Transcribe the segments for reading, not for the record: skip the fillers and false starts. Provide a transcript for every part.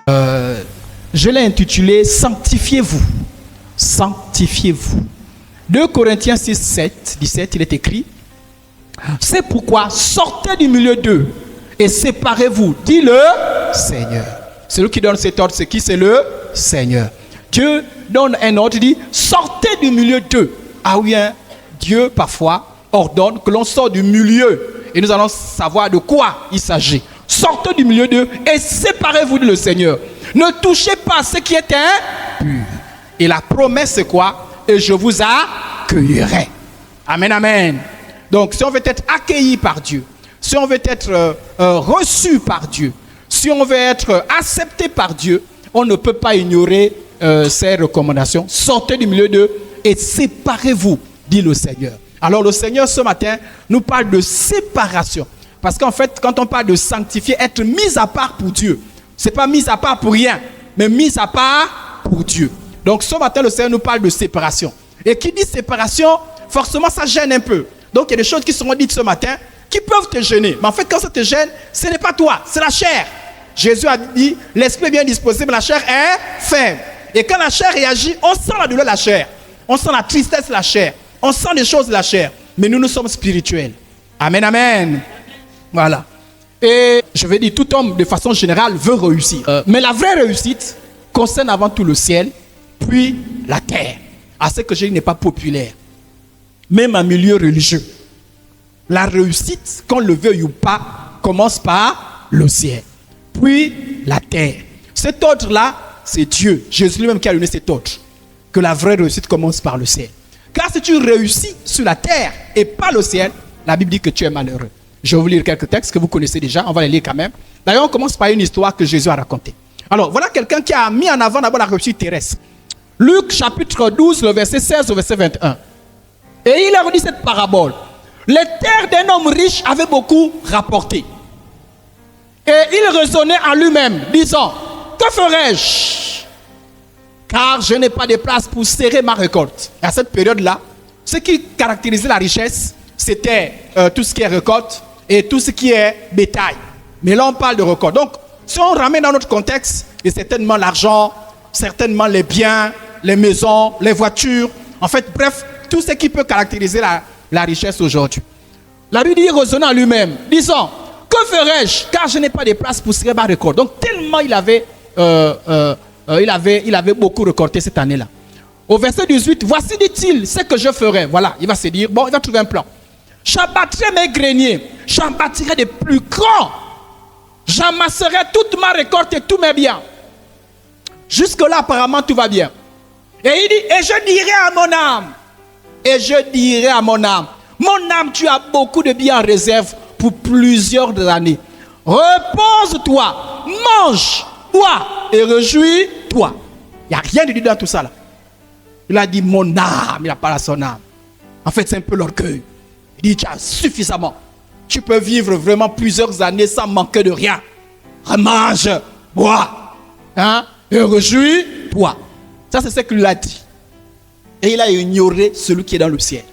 Je l'ai intitulé « Sanctifiez-vous ». Sanctifiez-vous. 2 Corinthiens 6, 7, 17, il est écrit « C'est pourquoi sortez du milieu d'eux et séparez-vous, dit le Seigneur. » Celui qui donne cet ordre, c'est qui? C'est le Seigneur. Dieu donne un ordre, il dit « Sortez du milieu d'eux ». Ah oui, hein? Dieu parfois ordonne que l'on sorte du milieu et nous allons savoir de quoi il s'agit. Sortez du milieu d'eux et séparez-vous, dit le Seigneur. Ne touchez pas ce qui est impur. Et la promesse c'est quoi? Et je vous accueillerai. Amen, amen. Donc si on veut être accueilli par Dieu, si on veut être reçu par Dieu, si on veut être accepté par Dieu, on ne peut pas ignorer ces recommandations. Sortez du milieu d'eux et séparez-vous, dit le Seigneur. Alors le Seigneur ce matin nous parle de séparation. Parce qu'en fait, quand on parle de sanctifier, être mis à part pour Dieu, ce n'est pas mis à part pour rien, mais mis à part pour Dieu. Donc ce matin, le Seigneur nous parle de séparation. Et qui dit séparation, forcément ça gêne un peu. Donc il y a des choses qui seront dites ce matin qui peuvent te gêner. Mais en fait, quand ça te gêne, ce n'est pas toi, c'est la chair. Jésus a dit, l'esprit est bien disposé, mais la chair est faible. Et quand la chair réagit, on sent la douleur de la chair. On sent la tristesse de la chair. On sent les choses de la chair. Mais nous sommes spirituels. Amen, amen. Voilà. Et je vais dire, tout homme, de façon générale, veut réussir. Mais la vraie réussite concerne avant tout le ciel, puis la terre. À ce que je dis n'est pas populaire. Même en milieu religieux. La réussite, qu'on le veuille ou pas, commence par le ciel, puis la terre. Cet ordre-là, c'est Dieu. Jésus lui-même qui a donné cet ordre. Que la vraie réussite commence par le ciel. Car si tu réussis sur la terre et pas le ciel, la Bible dit que tu es malheureux. Je vais vous lire quelques textes que vous connaissez déjà. On va les lire quand même. D'ailleurs, on commence par une histoire que Jésus a racontée. Alors, voilà quelqu'un qui a mis en avant d'abord la réussite terrestre. Luc chapitre 12, le verset 16 au verset 21. Et il a redit cette parabole. Les terres d'un homme riche avaient beaucoup rapporté. Et il raisonnait en lui-même, disant, que ferai-je? Car je n'ai pas de place pour serrer ma récolte. Et à cette période-là, ce qui caractérisait la richesse, c'était tout ce qui est récolte et tout ce qui est bétail. Mais là, on parle de récolte. Donc, si on ramène dans notre contexte, il y a certainement l'argent, certainement les biens, les maisons, les voitures. En fait, bref, tout ce qui peut caractériser la richesse aujourd'hui. La Bible dit, raisonnant en lui-même, disant, que ferai-je? Car je n'ai pas de place pour serrer ma récolte. Donc, tellement il avait beaucoup récolté cette année-là. Au verset 18, voici, dit-il, ce que je ferai. Voilà, il va se dire, bon, il va trouver un plan. J'abattrai mes greniers, j'en bâtirai des plus grands. J'amasserai toute ma récolte et tous mes biens. Jusque-là, apparemment, tout va bien. Et il dit, et je dirai à mon âme, mon âme, tu as beaucoup de biens en réserve pour plusieurs années. Repose-toi, mange, bois et réjouis-toi. Il n'y a rien de dit dans tout ça là. Il a dit mon âme, il n'a pas son âme. En fait, c'est un peu l'orgueil. Il dit, tu as suffisamment. Tu peux vivre vraiment plusieurs années sans manquer de rien. Mange, bois, et réjouis-toi. Ça, c'est ce qu'il a dit. Et il a ignoré celui qui est dans le ciel.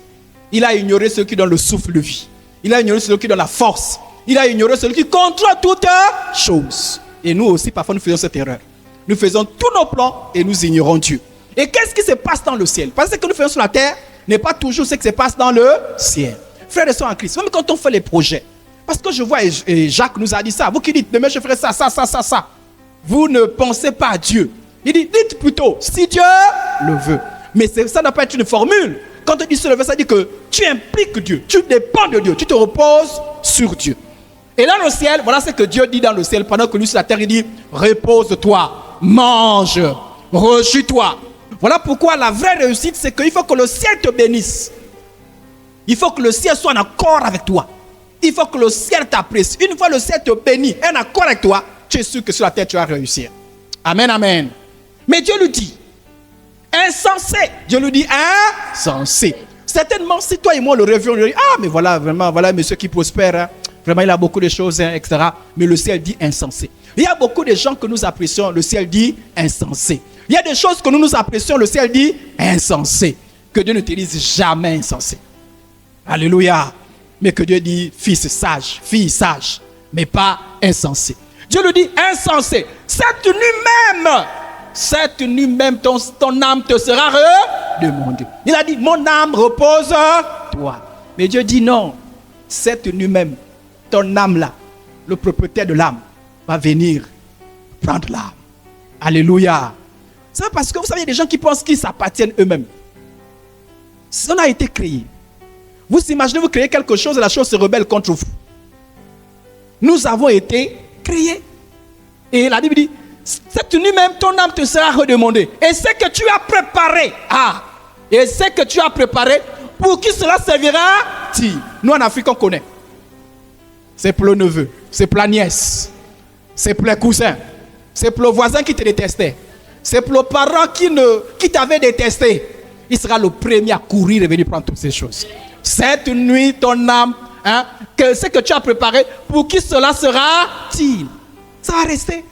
Il a ignoré celui qui donne le souffle de vie. Il a ignoré celui qui donne la force. Il a ignoré celui qui contrôle toutes choses. Et nous aussi, parfois, nous faisons cette erreur. Nous faisons tous nos plans et nous ignorons Dieu. Et qu'est-ce qui se passe dans le ciel? Parce que ce que nous faisons sur la terre n'est pas toujours ce qui se passe dans le ciel. Frères et sœurs en Christ, même quand on fait les projets, parce que je vois, et Jacques nous a dit ça, vous qui dites, demain je ferai ça, vous ne pensez pas à Dieu. Il dit, dites plutôt, si Dieu le veut. Mais ça n'a pas été une formule. Quand on dit se lever, ça dit que tu impliques Dieu, tu dépends de Dieu, tu te reposes sur Dieu. Et dans le ciel, voilà ce que Dieu dit dans le ciel, pendant que lui sur la terre, il dit, repose-toi, mange, réjouis-toi. Voilà pourquoi la vraie réussite, c'est qu'il faut que le ciel te bénisse. Il faut que le ciel soit en accord avec toi. Il faut que le ciel t'apprécie. Une fois le ciel te bénit, en accord avec toi, tu es sûr que sur la terre, tu vas réussir. Amen, amen. Mais Dieu lui dit, insensé. Dieu lui dit, insensé. Certainement, si toi et moi le rêvions, on lui dit, ah, mais voilà, vraiment, voilà un monsieur qui prospère. Hein. Vraiment, il a beaucoup de choses, hein, etc. Mais le ciel dit insensé. Il y a beaucoup de gens que nous apprécions, le ciel dit insensé. Il y a des choses que nous apprécions, le ciel dit insensé. Que Dieu ne te dise jamais insensé. Alléluia. Mais que Dieu dit fils sage, fille sage, mais pas insensé. Dieu lui dit insensé. cette nuit même, ton âme te sera redemandée. Il a dit, mon âme repose-toi. Mais Dieu dit non, cette nuit même, ton âme là, le propriétaire de l'âme, va venir prendre l'âme. Alléluia. C'est parce que vous savez, il y a des gens qui pensent qu'ils s'appartiennent eux-mêmes. On a été créé. Vous imaginez, vous créez quelque chose et la chose se rebelle contre vous. Nous avons été créés. Et la Bible dit, cette nuit même, ton âme te sera redemandée. Et ce que tu as préparé, et ce que tu as préparé, pour qui cela servira-t-il? Nous en Afrique, on connaît. C'est pour le neveu, c'est pour la nièce, c'est pour les cousins, c'est pour le voisin qui te détestait, c'est pour le parent qui t'avait détesté. Il sera le premier à courir et venir prendre toutes ces choses. Cette nuit, ton âme, que ce que tu as préparé, pour qui cela sera-t-il? Ça va rester.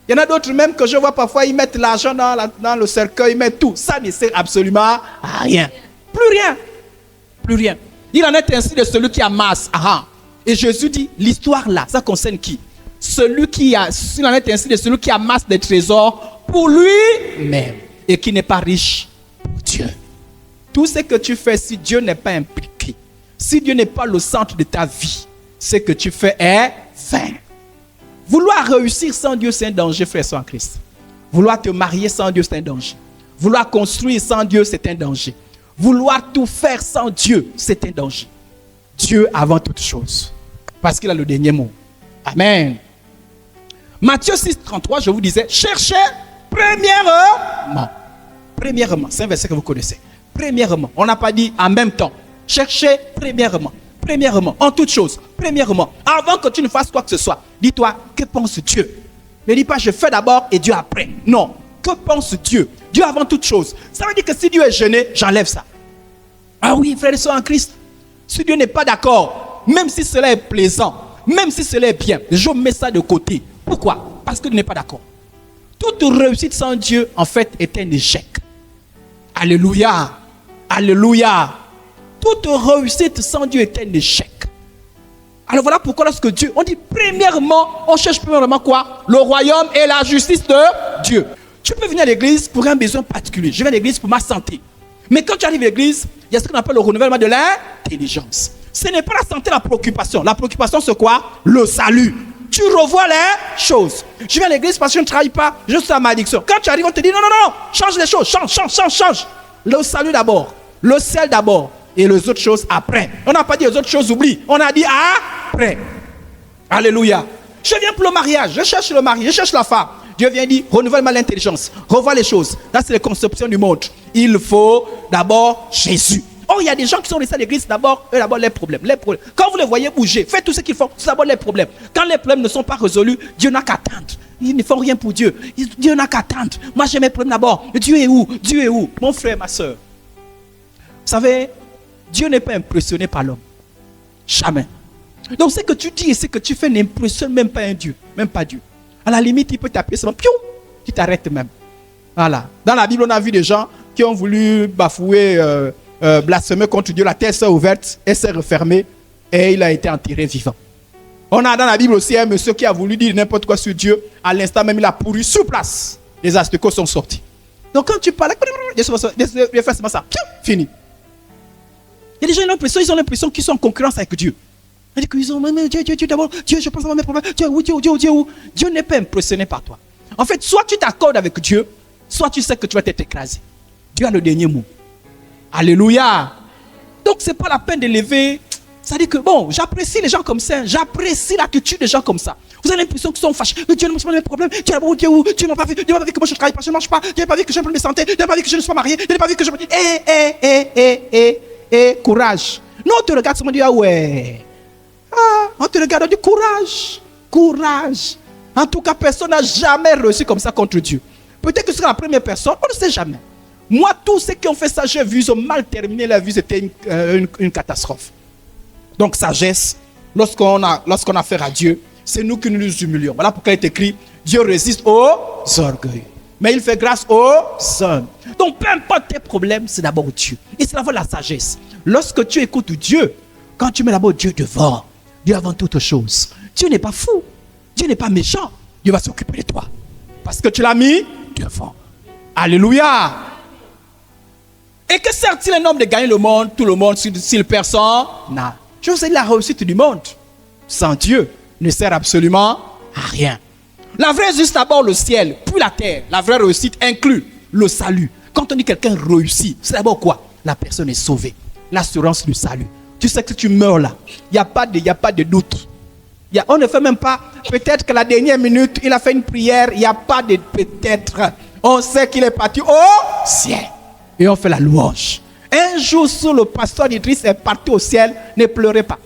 Il y en a d'autres même que je vois parfois, ils mettent l'argent dans le cercueil, ils mettent tout. Ça ne sert absolument à rien. Plus rien. Plus rien. Il en est ainsi de celui qui amasse. Et Jésus dit, l'histoire là, ça concerne qui? Il en est ainsi de celui qui amasse des trésors pour lui-même et qui n'est pas riche pour Dieu. Tout ce que tu fais, si Dieu n'est pas impliqué, si Dieu n'est pas le centre de ta vie, ce que tu fais est vain. Vouloir réussir sans Dieu, c'est un danger, frère en Christ. Vouloir te marier sans Dieu, c'est un danger. Vouloir construire sans Dieu, c'est un danger. Vouloir tout faire sans Dieu, c'est un danger. Dieu avant toute chose. Parce qu'il a le dernier mot. Amen. Matthieu 6, 33, je vous disais, cherchez premièrement. Premièrement, c'est un verset que vous connaissez. Premièrement, on n'a pas dit en même temps. Cherchez premièrement. Premièrement, en toute chose, premièrement, avant que tu ne fasses quoi que ce soit, dis-toi, que pense Dieu? Ne dis pas, je fais d'abord et Dieu après. Non, que pense Dieu? Dieu avant toute chose. Ça veut dire que si Dieu est gêné, j'enlève ça. Ah oui, frères et sœurs en Christ, si Dieu n'est pas d'accord, même si cela est plaisant, même si cela est bien, je mets ça de côté. Pourquoi? Parce que Dieu n'est pas d'accord. Toute réussite sans Dieu, en fait, est un échec. Alléluia. Alléluia. Toute réussite sans Dieu est un échec. Alors voilà pourquoi lorsque Dieu, on dit premièrement, on cherche premièrement quoi? Le royaume et la justice de Dieu. Tu peux venir à l'église pour un besoin particulier. Je viens à l'église pour ma santé. Mais quand tu arrives à l'église, il y a ce qu'on appelle le renouvellement de l'intelligence. Ce n'est pas la santé, la préoccupation. La préoccupation, c'est quoi? Le salut. Tu revois les choses. Je viens à l'église parce que je ne travaille pas, je suis à ma addiction. Quand tu arrives, on te dit non, change les choses, change. Le salut d'abord, le ciel d'abord. Et les autres choses après. On n'a pas dit les autres choses, oublie. On a dit après. Alléluia. Je viens pour le mariage. Je cherche le mari. Je cherche la femme. Dieu vient dire, renouvelle-moi l'intelligence. Revois les choses. Là, c'est les conceptions du monde. Il faut d'abord Jésus. Oh, il y a des gens qui sont restés à l'église d'abord les problèmes. Quand vous les voyez bouger, faites tout ce qu'ils font. C'est d'abord les problèmes. Quand les problèmes ne sont pas résolus, Dieu n'a qu'à attendre. Ils ne font rien pour Dieu. Dieu n'a qu'à attendre. Moi, j'ai mes problèmes d'abord. Dieu est où? Dieu est où? Mon frère, ma soeur. Vous savez, Dieu n'est pas impressionné par l'homme. Jamais. Donc ce que tu dis et ce que tu fais n'impressionne même pas un Dieu. Même pas Dieu. À la limite, il peut t'appuyer seulement. Piou, tu t'arrêtes même. Voilà. Dans la Bible, on a vu des gens qui ont voulu bafouer, blasphémer contre Dieu. La terre s'est ouverte, elle s'est refermée et il a été enterré vivant. On a dans la Bible aussi un monsieur qui a voulu dire n'importe quoi sur Dieu. À l'instant même, il a pourri sur place. Les asticots sont sortis. Donc quand tu parles, il fait seulement ça. Piou, fini. Il y a des gens ils ont l'impression qu'ils sont en concurrence avec Dieu. Ils disent Dieu d'abord, Dieu, je pense à mes problèmes. Dieu, où? Dieu n'est pas impressionné par toi. En fait, soit tu t'accordes avec Dieu, soit tu sais que tu vas t'être écrasé. Dieu a le dernier mot. Alléluia. Donc, ce n'est pas la peine d'élever. Ça dit que, bon, j'apprécie les gens comme ça. J'apprécie l'attitude des gens comme ça. Vous avez l'impression qu'ils sont fâchés. Dieu ne m'a pas mes problèmes. Dieu n'a pas vu que moi je ne travaille pas, je ne mange pas. Dieu n'a pas vu que j'ai un problème de santé. Dieu n'a pas vu que je ne suis pas marié. Dieu n'a pas vu que je... Et courage. Non, on te regarde seulement et dit, ah ouais. On te regarde et dit, courage. En tout cas, personne n'a jamais réussi comme ça contre Dieu. Peut-être que ce sera la première personne, on ne sait jamais. Moi, tous ceux qui ont fait ça, j'ai vu, ils ont mal terminé la vie, c'était une catastrophe. Donc, sagesse, lorsqu'on a affaire à Dieu, c'est nous qui nous humilions. Voilà pourquoi il est écrit, Dieu résiste aux orgueils, mais il fait grâce aux hommes. Donc, peu importe tes problèmes, c'est d'abord Dieu. Et c'est d'abord la sagesse. Lorsque tu écoutes Dieu, quand tu mets d'abord Dieu devant, Dieu avant toute chose. Dieu n'est pas fou. Dieu n'est pas méchant. Dieu va s'occuper de toi. parce que tu l'as mis devant. Alléluia. Et que sert-il un homme de gagner le monde, tout le monde, s'il perd son âme? Je vous ai dit, la réussite du monde sans Dieu ne sert absolument à rien. La vraie réussite, d'abord le ciel, puis la terre. La vraie réussite inclut le salut. Quand on dit quelqu'un réussit, c'est d'abord quoi? La personne est sauvée. L'assurance du salut. Tu sais que tu meurs là. Il n'y a pas de doute. On ne fait même pas, peut-être que la dernière minute, il a fait une prière. Il n'y a pas de peut-être. On sait qu'il est parti au ciel. Et on fait la louange. Un jour, sous le pasteur d'Idriss est parti au ciel, ne pleurez pas.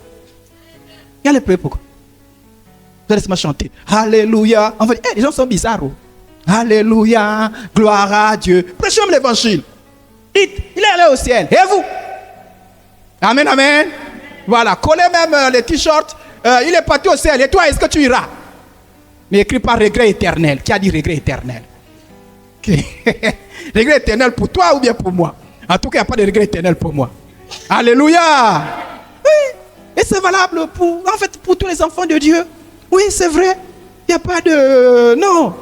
Il allait pleurer pourquoi? Vous allez laisser-moi chanter. Alléluia. On va dire, les gens sont bizarres. Oh. Alléluia. Gloire à Dieu. Prêchez même l'évangile. Il est allé au ciel. Et vous? Amen, amen. Voilà. Collez même les t-shirts. Il est parti au ciel. Et toi, est-ce que tu iras? Mais écrit par regret éternel. Qui a dit regret éternel? Regret éternel pour toi ou bien pour moi? En tout cas, il n'y a pas de regret éternel pour moi. Alléluia. Oui. Et c'est valable pour tous les enfants de Dieu. Oui, c'est vrai. Il n'y a pas de... Non.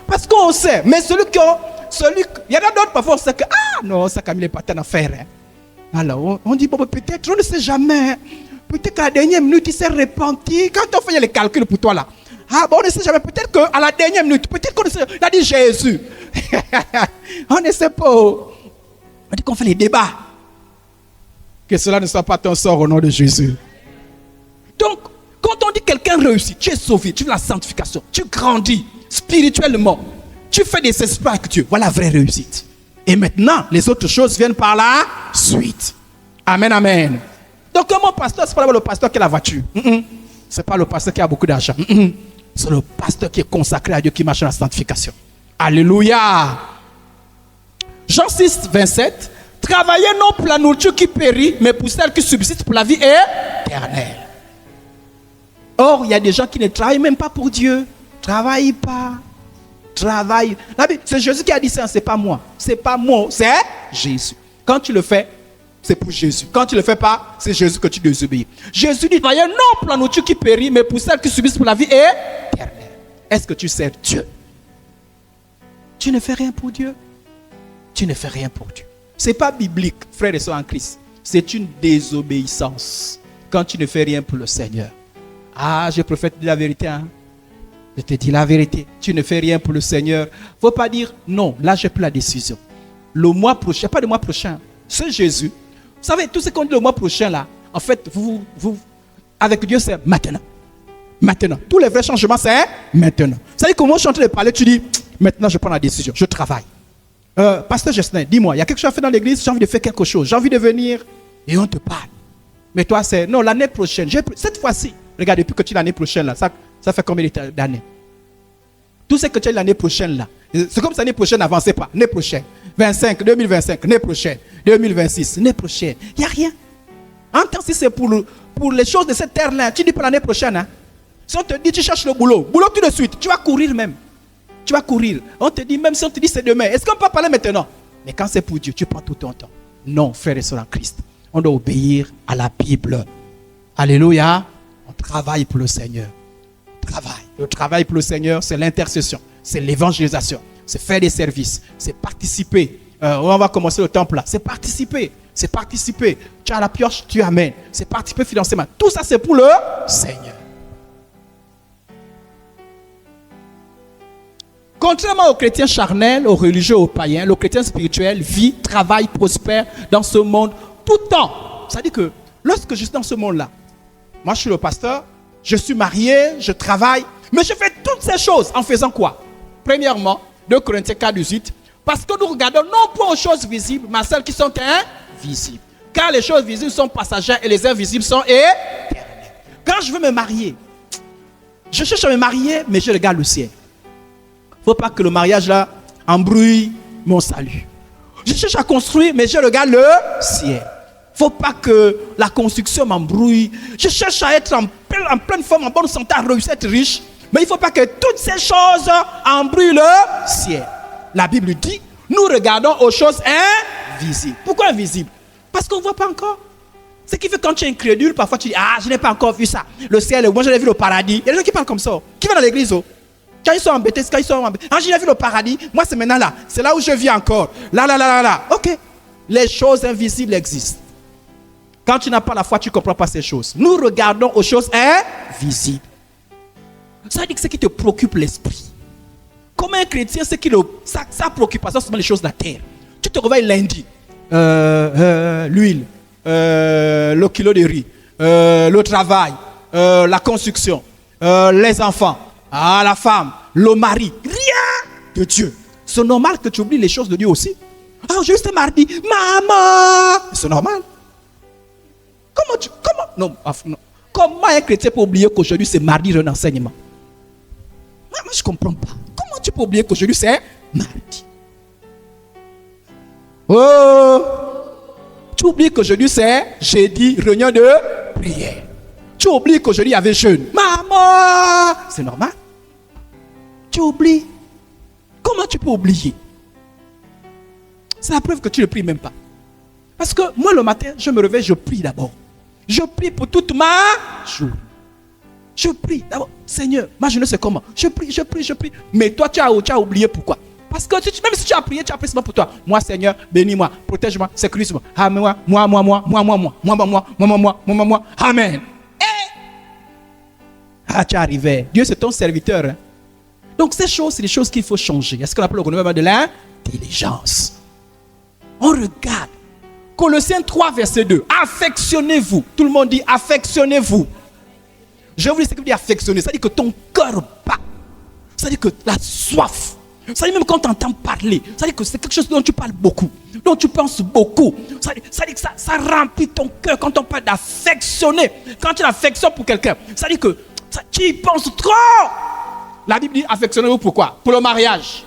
Parce qu'on sait. Mais il y en a d'autres parfois, on sait que... Ah non, ça Camille n'est pas en affaire. Hein. Alors, on dit, bon, peut-être, on ne sait jamais. Peut-être qu'à la dernière minute, il s'est repenti. Quand on fait les calculs pour toi là. Ah bon, on ne sait jamais. Peut-être qu'à la dernière minute, peut-être qu'on ne sait. Il a dit Jésus. On ne sait pas. On dit qu'on fait les débats. Que cela ne soit pas ton sort au nom de Jésus. Donc, quand on dit quelqu'un réussit, tu es sauvé, tu veux la sanctification, tu grandis spirituellement, tu fais des espoirs avec Dieu. Voilà la vraie réussite. Et maintenant, les autres choses viennent par la suite. Amen, amen. Donc, mon pasteur, c'est pas le pasteur qui a la voiture. C'est pas le pasteur qui a beaucoup d'argent. C'est le pasteur qui est consacré à Dieu, qui marche dans la sanctification. Alléluia. Jean 6, 27. Travaillez non pour la nourriture qui périt, mais pour celle qui subsiste pour la vie éternelle. Or, il y a des gens qui ne travaillent même pas pour Dieu. Travaillent pas. Travaillent. C'est Jésus qui a dit ça, c'est pas moi. C'est pas moi, c'est Jésus. Quand tu le fais, c'est pour Jésus. Quand tu ne le fais pas, c'est Jésus que tu désobéis. Jésus dit, travaillez non pour la nourriture qui périt, mais pour celle qui subsiste pour la vie éternelle. Est-ce que tu sers Dieu? Tu ne fais rien pour Dieu. Tu ne fais rien pour Dieu. Ce n'est pas biblique, frères et sœurs en Christ. C'est une désobéissance quand tu ne fais rien pour le Seigneur. Ah, je préfère te dire la vérité. Hein? Je te dis la vérité. Tu ne fais rien pour le Seigneur. Il ne faut pas dire non, là j'ai pris la décision. Le mois prochain, pas le mois prochain, c'est Jésus. Vous savez, tout ce qu'on dit le mois prochain là, en fait, vous avec Dieu c'est maintenant. Maintenant. Tous les vrais changements c'est maintenant. Ça veut dire que moi je suis en train de parler, tu dis, maintenant je prends la décision, je travaille. Pasteur Justin, dis-moi, il y a quelque chose à faire dans l'église, j'ai envie de faire quelque chose, j'ai envie de venir et on te parle. Mais toi c'est, non, l'année prochaine, cette fois-ci, regarde, depuis que tu es l'année prochaine là, ça fait combien d'années? Tout ce que tu as l'année prochaine là, c'est comme si l'année prochaine n'avançait pas, l'année prochaine, 25, 2025, l'année prochaine, 2026, l'année prochaine, il n'y a rien. En tant que c'est pour les choses de cette terre là, tu dis pas l'année prochaine, hein? Si on te dit tu cherches le boulot tout de suite, tu vas courir même. Tu vas courir. On te dit, même si on te dit c'est demain, est-ce qu'on peut parler maintenant? Mais quand c'est pour Dieu, tu prends tout ton temps. Non, frères et sœurs en Christ. On doit obéir à la Bible. Alléluia. On travaille pour le Seigneur. On travaille. Le travail pour le Seigneur, c'est l'intercession. C'est l'évangélisation. C'est faire des services. C'est participer. On va commencer le temple là. C'est participer. C'est participer. Tu as la pioche, tu amènes. C'est participer financièrement. Tout ça, c'est pour le Seigneur. Contrairement aux chrétiens charnels, aux religieux, aux païens, le chrétien spirituel vit, travaille, prospère dans ce monde tout le temps. C'est-à-dire que lorsque je suis dans ce monde-là, moi je suis le pasteur, je suis marié, je travaille, mais je fais toutes ces choses en faisant quoi? Premièrement, 2 Corinthiens 4, 18, parce que nous regardons non pas aux choses visibles, mais à celles qui sont invisibles. Car les choses visibles sont passagères et les invisibles sont éternelles. Quand je veux me marier, je cherche à me marier, mais je regarde le ciel. Il ne faut pas que le mariage là embrouille mon salut. Je cherche à construire, mais je regarde le ciel. Il ne faut pas que la construction m'embrouille. Je cherche à être en pleine forme, en bonne santé, à réussir, être riche. Mais il ne faut pas que toutes ces choses embrouillent le ciel. La Bible dit, nous regardons aux choses invisibles. Pourquoi invisibles? Parce qu'on ne voit pas encore. Ce qui fait que quand tu es incrédule, parfois tu dis, ah, je n'ai pas encore vu ça. Le ciel, moi je l'ai vu au paradis. Il y a des gens qui parlent comme ça. Qui va dans l'église? Quand ils sont embêtés, quand j'ai vu le paradis, moi c'est maintenant là. C'est là où je vis encore. Là. Ok. Les choses invisibles existent. Quand tu n'as pas la foi, tu ne comprends pas ces choses. Nous regardons aux choses invisibles. Ça veut dire que ce qui te préoccupe l'esprit. Comme un chrétien, sa préoccupation, c'est les choses de la terre. Tu te réveilles lundi. L'huile, le kilo de riz, le travail, la construction, les enfants, la femme, le mari. Rien de Dieu. C'est normal que tu oublies les choses de Dieu aussi. Juste mardi, maman. C'est normal. Non. Comment un chrétien peut oublier qu'aujourd'hui c'est mardi un enseignement? Moi je ne comprends pas. Comment tu peux oublier qu'aujourd'hui c'est mardi? Tu oublies qu'aujourd'hui c'est jeudi, réunion de prière. Tu oublies qu'aujourd'hui il y avait jeûne. Maman! C'est normal. Tu oublies. Comment tu peux oublier? C'est la preuve que tu ne pries même pas. Parce que moi le matin, je me réveille, je prie d'abord. Je prie pour toute ma journée. Je prie d'abord. Seigneur, moi je ne sais comment. Je prie. Mais toi tu as oublié pourquoi? Parce que même si tu as prié seulement pour toi. Moi Seigneur, bénis-moi, protège-moi, sécurise-moi. Amen. Moi. Amen. Tu es arrivé. Dieu c'est ton serviteur. Hein? Donc ces choses, c'est les choses qu'il faut changer. Est-ce qu'on appelle le gouvernement de l'intelligence? On regarde. Colossiens 3, verset 2. Affectionnez-vous. Tout le monde dit affectionnez-vous. Je vous dis ce que veut dire affectionner. Ça dit que ton cœur bat. Ça dit que la soif. Ça dit même quand tu entends parler. Ça dit que c'est quelque chose dont tu parles beaucoup. Dont tu penses beaucoup. Ça dit que ça remplit ton cœur quand on parle d'affectionner. Quand tu l'affectionnes pour quelqu'un. Ça dit que tu y penses trop. La Bible dit affectionnez-vous pourquoi? Pour le mariage.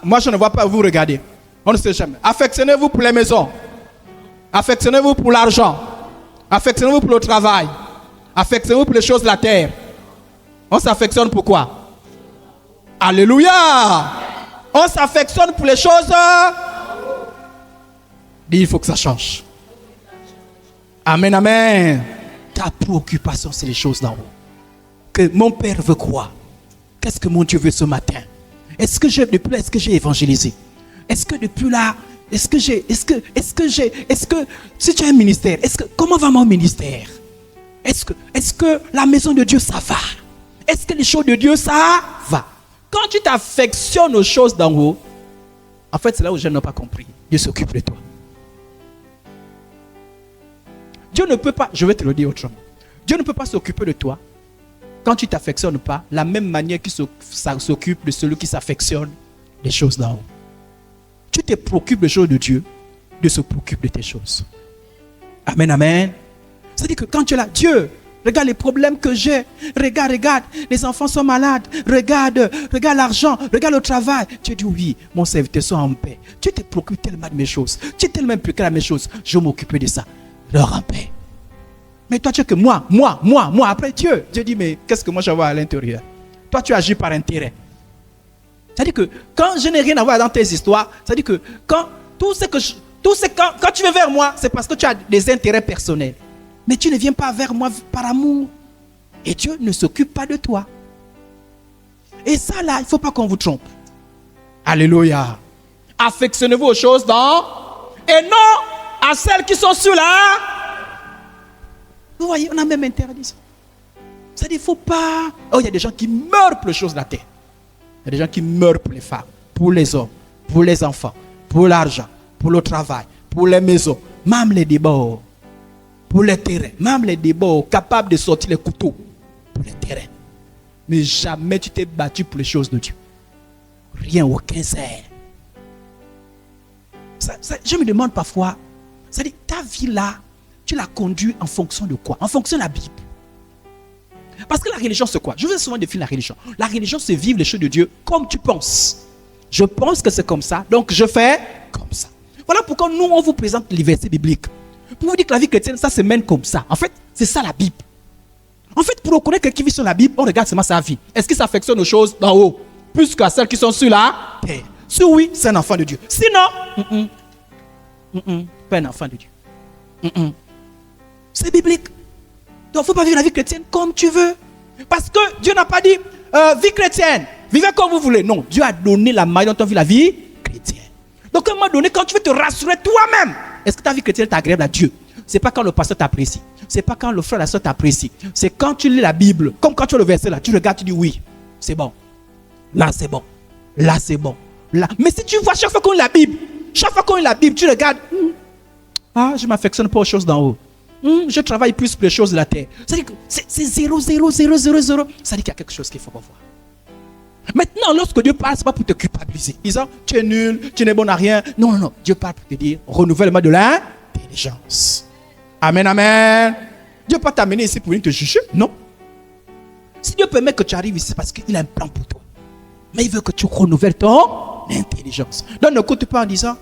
Moi je ne vois pas vous regarder. On ne sait jamais. Affectionnez-vous pour les maisons. Affectionnez-vous pour l'argent. Affectionnez-vous pour le travail. Affectionnez-vous pour les choses de la terre. On s'affectionne pour quoi? Alléluia. On s'affectionne pour les choses. Il faut que ça change. Amen. Ta préoccupation, c'est les choses d'en haut. Que mon Père veut quoi? Qu'est-ce que mon Dieu veut ce matin? Est-ce que j'ai évangélisé? Est-ce que depuis là, est-ce que si tu as un ministère, comment va mon ministère? Est-ce que la maison de Dieu ça va? Est-ce que les choses de Dieu ça va? Quand tu t'affectionnes aux choses d'en haut, en fait c'est là où je n'ai pas compris. Dieu s'occupe de toi. Dieu ne peut pas, je vais te le dire autrement. Dieu ne peut pas s'occuper de toi quand tu ne t'affectionnes pas, la même manière qu'il s'occupe de celui qui s'affectionne des choses d'en haut. Tu te préoccupes des choses de Dieu, Dieu se préoccupe de tes choses. Amen. C'est-à-dire que quand tu es là, Dieu, regarde les problèmes que j'ai. Regarde, les enfants sont malades. Regarde l'argent, regarde le travail. Tu dis oui, mon serviteur soit en paix. Tu te préoccupes tellement de mes choses. Tu es tellement impliqué à mes choses. Je vais m'occuper de ça. Leur en paix. Mais toi, tu es que moi. Après Dieu dit, mais qu'est-ce que moi je vois à l'intérieur? Toi, tu agis par intérêt. C'est-à-dire que quand je n'ai rien à voir dans tes histoires, c'est-à-dire que quand tu viens vers moi, c'est parce que tu as des intérêts personnels. Mais tu ne viens pas vers moi par amour. Et Dieu ne s'occupe pas de toi. Et ça là, il ne faut pas qu'on vous trompe. Alléluia. Affectionnez-vous aux choses et non à celles qui sont sur là. Vous voyez, on a même interdit ça. C'est-à-dire, il ne faut pas... il y a des gens qui meurent pour les choses de la terre. Il y a des gens qui meurent pour les femmes, pour les hommes, pour les enfants, pour l'argent, pour le travail, pour les maisons, même les débats, pour les terrains, même les débats capables de sortir les couteaux pour les terrains. Mais jamais tu t'es battu pour les choses de Dieu. Rien, aucun zèle. Je me demande parfois, c'est-à-dire ta vie là, tu la conduis en fonction de quoi? En fonction de la Bible. Parce que la religion, c'est quoi? Je veux souvent définir la religion. La religion, c'est vivre les choses de Dieu comme tu penses. Je pense que c'est comme ça, donc je fais comme ça. Voilà pourquoi nous, on vous présente les versets bibliques. Pour vous dire que la vie chrétienne, ça se mène comme ça. En fait, c'est ça la Bible. En fait, pour reconnaître quelqu'un qui vit sur la Bible, on regarde seulement sa vie. Est-ce qu'il s'affectionne aux choses d'en haut, plus qu'à celles qui sont sur la terre? Si oui, c'est un enfant de Dieu. Sinon, pas un enfant de Dieu. C'est biblique. Donc, il ne faut pas vivre la vie chrétienne comme tu veux. Parce que Dieu n'a pas dit vie chrétienne, vivez comme vous voulez. Non, Dieu a donné la manière dont on vit la vie chrétienne. Donc à un moment donné, quand tu veux te rassurer toi-même, est-ce que ta vie chrétienne est agréable à Dieu? C'est pas quand le pasteur t'apprécie. C'est pas quand le frère et la soeur t'apprécient. C'est quand tu lis la Bible, comme quand tu as le verset là, tu regardes, tu dis oui, c'est bon. Là c'est bon. Là c'est bon. Là. Mais si tu vois chaque fois qu'on lit la Bible, tu regardes, je ne m'affectionne pas aux choses d'en haut. Je travaille plus pour les choses de la terre. C'est-à-dire que c'est 0, 0, 0, 0, 0. Ça dit qu'il y a quelque chose qu'il faut revoir. Maintenant, lorsque Dieu parle, ce n'est pas pour te culpabiliser. Disant, tu es nul, tu n'es bon à rien. Non, non, non. Dieu parle pour te dire, renouvellement de l'intelligence. Amen, amen. Dieu ne peut pas t'amener ici pour venir te juger. Non. Si Dieu permet que tu arrives ici, c'est parce qu'il a un plan pour toi. Mais il veut que tu renouvelles ton intelligence. Donc ne coûte pas en disant,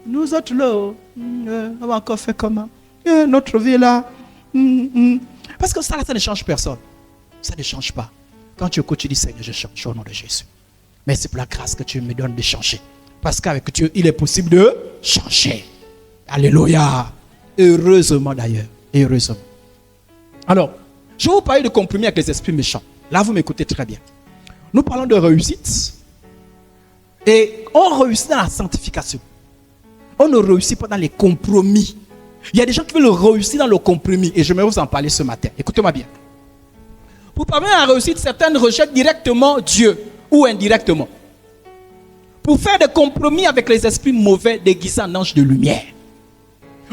nous autres là, on va encore faire comment? Notre vie là. Parce que ça ne change personne. Ça ne change pas. Quand tu écoutes, tu dis, Seigneur, je change au nom de Jésus. Mais c'est pour la grâce que tu me donnes de changer. Parce qu'avec Dieu, il est possible de changer. Alléluia. Heureusement d'ailleurs. Heureusement. Alors, je vais vous parler de compromis avec les esprits méchants. Là, vous m'écoutez très bien. Nous parlons de réussite. Et on réussit dans la sanctification. On ne réussit pas dans les compromis. Il y a des gens qui veulent réussir dans le compromis. Et je vais vous en parler ce matin. Écoutez-moi bien. Pour parvenir à la réussite, certaines rejettent directement Dieu ou indirectement. Pour faire des compromis avec les esprits mauvais déguisés en anges de lumière.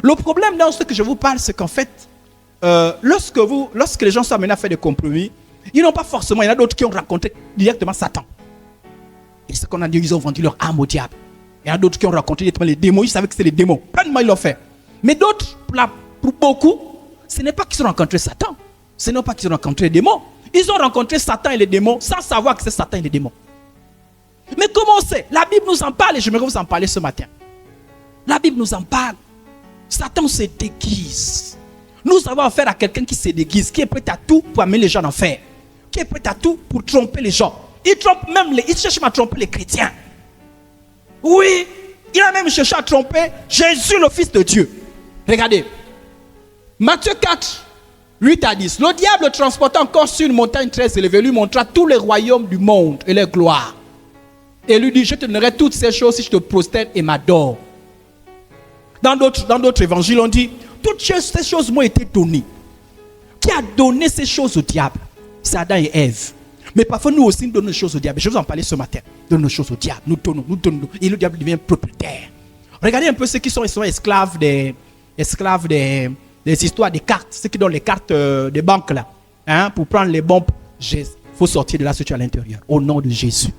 Le problème dans ce que je vous parle, c'est qu'en fait, lorsque les gens sont amenés à faire des compromis, ils n'ont pas forcément, il y en a d'autres qui ont rencontré directement Satan. Et ce qu'on a dit, ils ont vendu leur âme au diable. Il y en a d'autres qui ont rencontré directement les démons, ils savaient que c'était les démons. Pleinement, ils l'ont fait. Mais d'autres, pour beaucoup, ce n'est pas qu'ils ont rencontré Satan. Ce n'est pas qu'ils ont rencontré les démons. Ils ont rencontré Satan et les démons sans savoir que c'est Satan et les démons. Mais comment on sait? La Bible nous en parle et j'aimerais vous en parler ce matin. La Bible nous en parle. Satan se déguise. Nous avons affaire à quelqu'un qui se déguise, qui est prêt à tout pour amener les gens en enfer, qui est prêt à tout pour tromper les gens. Il trompe même il cherche à tromper les chrétiens. Oui, il a même cherché à tromper Jésus, le Fils de Dieu. Regardez, Matthieu 4, 8 à 10. Le diable transporta encore sur une montagne très élevée, lui montra tous les royaumes du monde et leur gloire. Et lui dit, je te donnerai toutes ces choses si je te prosternes et m'adore. Dans d'autres évangiles, on dit, toutes ces choses m'ont été données. Qui a donné ces choses au diable? C'est Adam et Ève. Mais parfois, nous aussi, nous donnons des choses au diable. Je vais vous en parler ce matin. Nous donnons des choses au diable. Nous donnons. Et le diable devient propriétaire. Regardez un peu ceux qui sont esclaves des histoires des cartes. Ceux qui donnent les cartes des banques là. Pour prendre les bons. Il faut sortir de là ce que tu as à l'intérieur. Au nom de Jésus.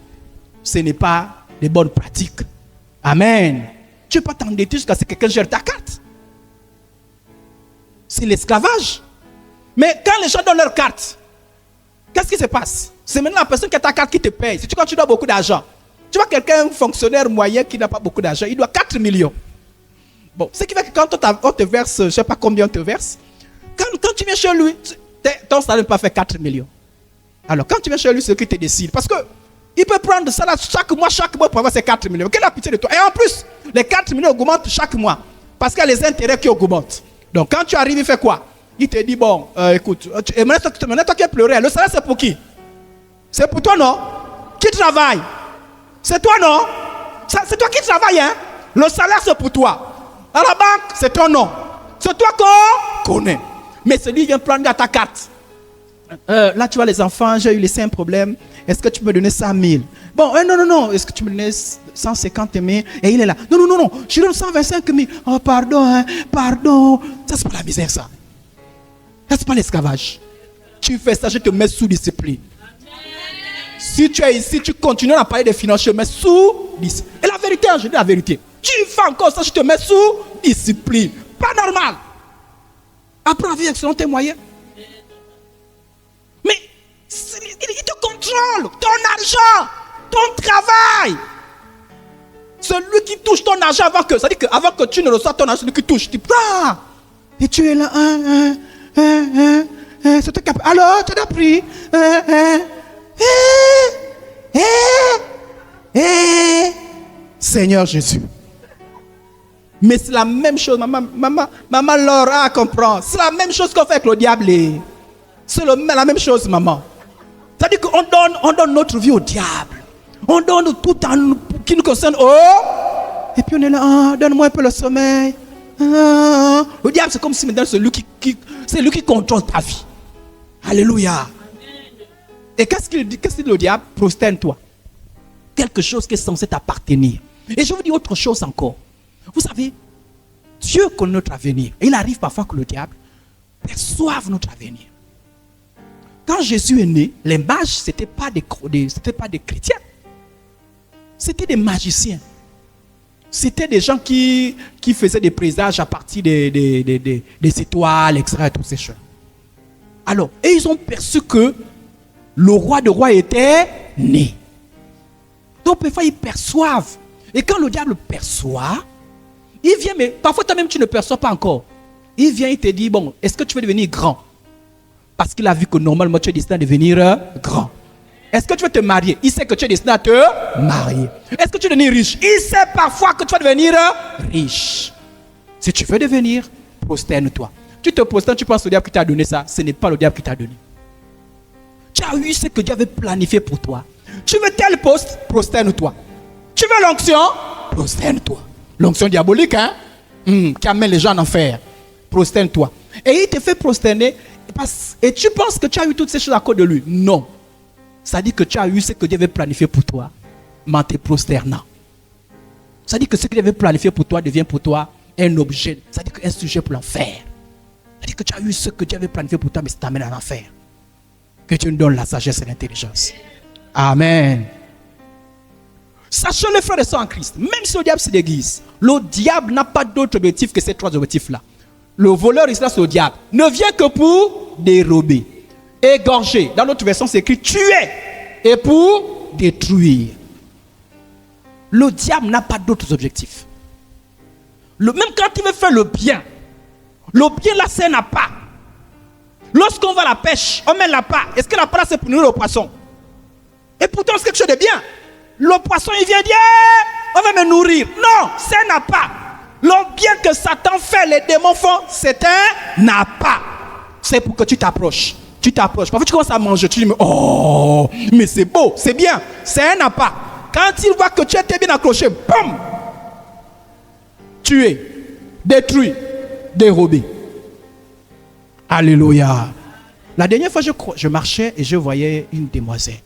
Ce n'est pas des bonnes pratiques. Amen. Tu ne peux pas t'endetter jusqu'à ce que quelqu'un gère ta carte. C'est l'esclavage. Mais quand les gens donnent leur carte, qu'est-ce qui se passe? C'est maintenant la personne qui a ta carte qui te paye. Si tu dois beaucoup d'argent, tu vois quelqu'un, un fonctionnaire moyen qui n'a pas beaucoup d'argent, il doit 4 millions. Bon, ce qui fait que quand on te verse, je ne sais pas combien on te verse, quand tu viens chez lui, ton salaire ne peut pas faire 4 millions. Alors quand tu viens chez lui, c'est ce qui te décide. Parce que il peut prendre ça là chaque mois pour avoir ses 4 millions. Quelle a pitié de toi? Et en plus, les 4 millions augmentent chaque mois. Parce qu'il y a les intérêts qui augmentent. Donc quand tu arrives, il fait quoi? Il te dit, bon, écoute, maintenant toi qui as pleuré, le salaire c'est pour qui? C'est pour toi, non? Qui travaille? C'est toi, non? C'est toi qui travailles, hein? Le salaire c'est pour toi. À la banque, c'est ton nom. C'est toi qu'on connaît. Mais celui qui vient prendre ta carte. Là, tu vois les enfants, j'ai eu laissé un problème. Est-ce que tu peux me donner 100 000? Bon, non. Est-ce que tu me donnes 150 000? Et il est là. Non. Je donne 125 000. Oh, pardon. Ça, c'est pas la misère, ça. Ça, c'est pas l'esclavage. Tu fais ça, je te mets sous discipline. Si tu es ici, tu continues à parler des finances, je te mets sous discipline. Et la vérité, je dis la vérité. Tu fais encore ça, je te mets sous discipline. Pas normal. Apprends à vivre selon tes moyens. Mais il te contrôle. Ton argent, ton travail. Celui qui touche ton argent avant que tu ne reçoives ton argent, celui qui touche, tu prends. Et tu es là. C'est toi qui as... Alors, tu as pris. Seigneur Jésus. Mais c'est la même chose, maman Laura comprend. C'est la même chose qu'on fait avec le diable. C'est la même chose, maman. C'est-à-dire qu'on donne notre vie au diable. On donne tout qui nous concerne. Et puis on est là, donne-moi un peu le sommeil. Le diable, c'est comme si maintenant c'est lui qui contrôle ta vie. Alléluia. Et qu'est-ce qu'il dit le diable? Prosterne-toi. Quelque chose qui est censé t'appartenir. Et je vous dis autre chose encore. Vous savez, Dieu connaît notre avenir. Et il arrive parfois que le diable perçoive notre avenir. Quand Jésus est né, les mages, ce n'étaient pas des chrétiens. C'était des magiciens. C'était des gens qui faisaient des présages à partir des étoiles, etc. Et toutes ces choses. Alors, et ils ont perçu que le roi de rois était né. Donc, parfois, ils perçoivent. Et quand le diable perçoit, il vient, mais parfois toi-même, tu ne perçois pas encore. Il vient, il te dit, bon, est-ce que tu veux devenir grand? Parce qu'il a vu que normalement, tu es destiné à devenir grand. Est-ce que tu veux te marier? Il sait que tu es destiné à te marier. Est-ce que tu veux devenir riche? Il sait parfois que tu vas devenir riche. Si tu veux devenir, prosterne-toi. Tu te prosternes, tu penses au diable qui t'a donné ça. Ce n'est pas le diable qui t'a donné. Tu as eu ce que Dieu avait planifié pour toi. Tu veux tel poste? Prosterne-toi. Tu veux l'onction? Prosterne-toi. L'onction diabolique, hein? Qui amène les gens en enfer. Prosterne-toi. Et il te fait prosterner. Et tu penses que tu as eu toutes ces choses à cause de lui. Non. Ça dit que tu as eu ce que Dieu avait planifié pour toi, mais en te prosternant. Ça dit que ce que Dieu avait planifié pour toi devient pour toi un objet. Ça dit qu'un sujet pour l'enfer. Ça dit que tu as eu ce que Dieu avait planifié pour toi, mais ça t'amène à l'enfer. Que Dieu nous donne la sagesse et l'intelligence. Amen. Sachons les frères et sœurs en Christ, même si le diable se déguise, le diable n'a pas d'autre objectif que ces trois objectifs-là. Le voleur, il c'est le diable, ne vient que pour dérober, égorger. Dans notre version, c'est écrit tuer et pour détruire. Le diable n'a pas d'autres objectifs. Même quand il veut faire le bien là, c'est n'a pas. Lorsqu'on va à la pêche, on met la part. Est-ce que la part c'est pour nourrir le poisson? Et pourtant, c'est quelque chose de bien. Le poisson, il vient dire, on va me nourrir. Non, c'est n'a pas. Le bien que Satan fait, les démons font, c'est un n'a pas. C'est pour que tu t'approches. Tu t'approches. Parfois, tu commences à manger. Tu dis, oh, mais c'est beau, c'est bien. C'est un n'a pas. Quand il voit que tu étais bien accroché, boum, tué, détruit, dérobé. Alléluia. La dernière fois, je marchais et je voyais une demoiselle.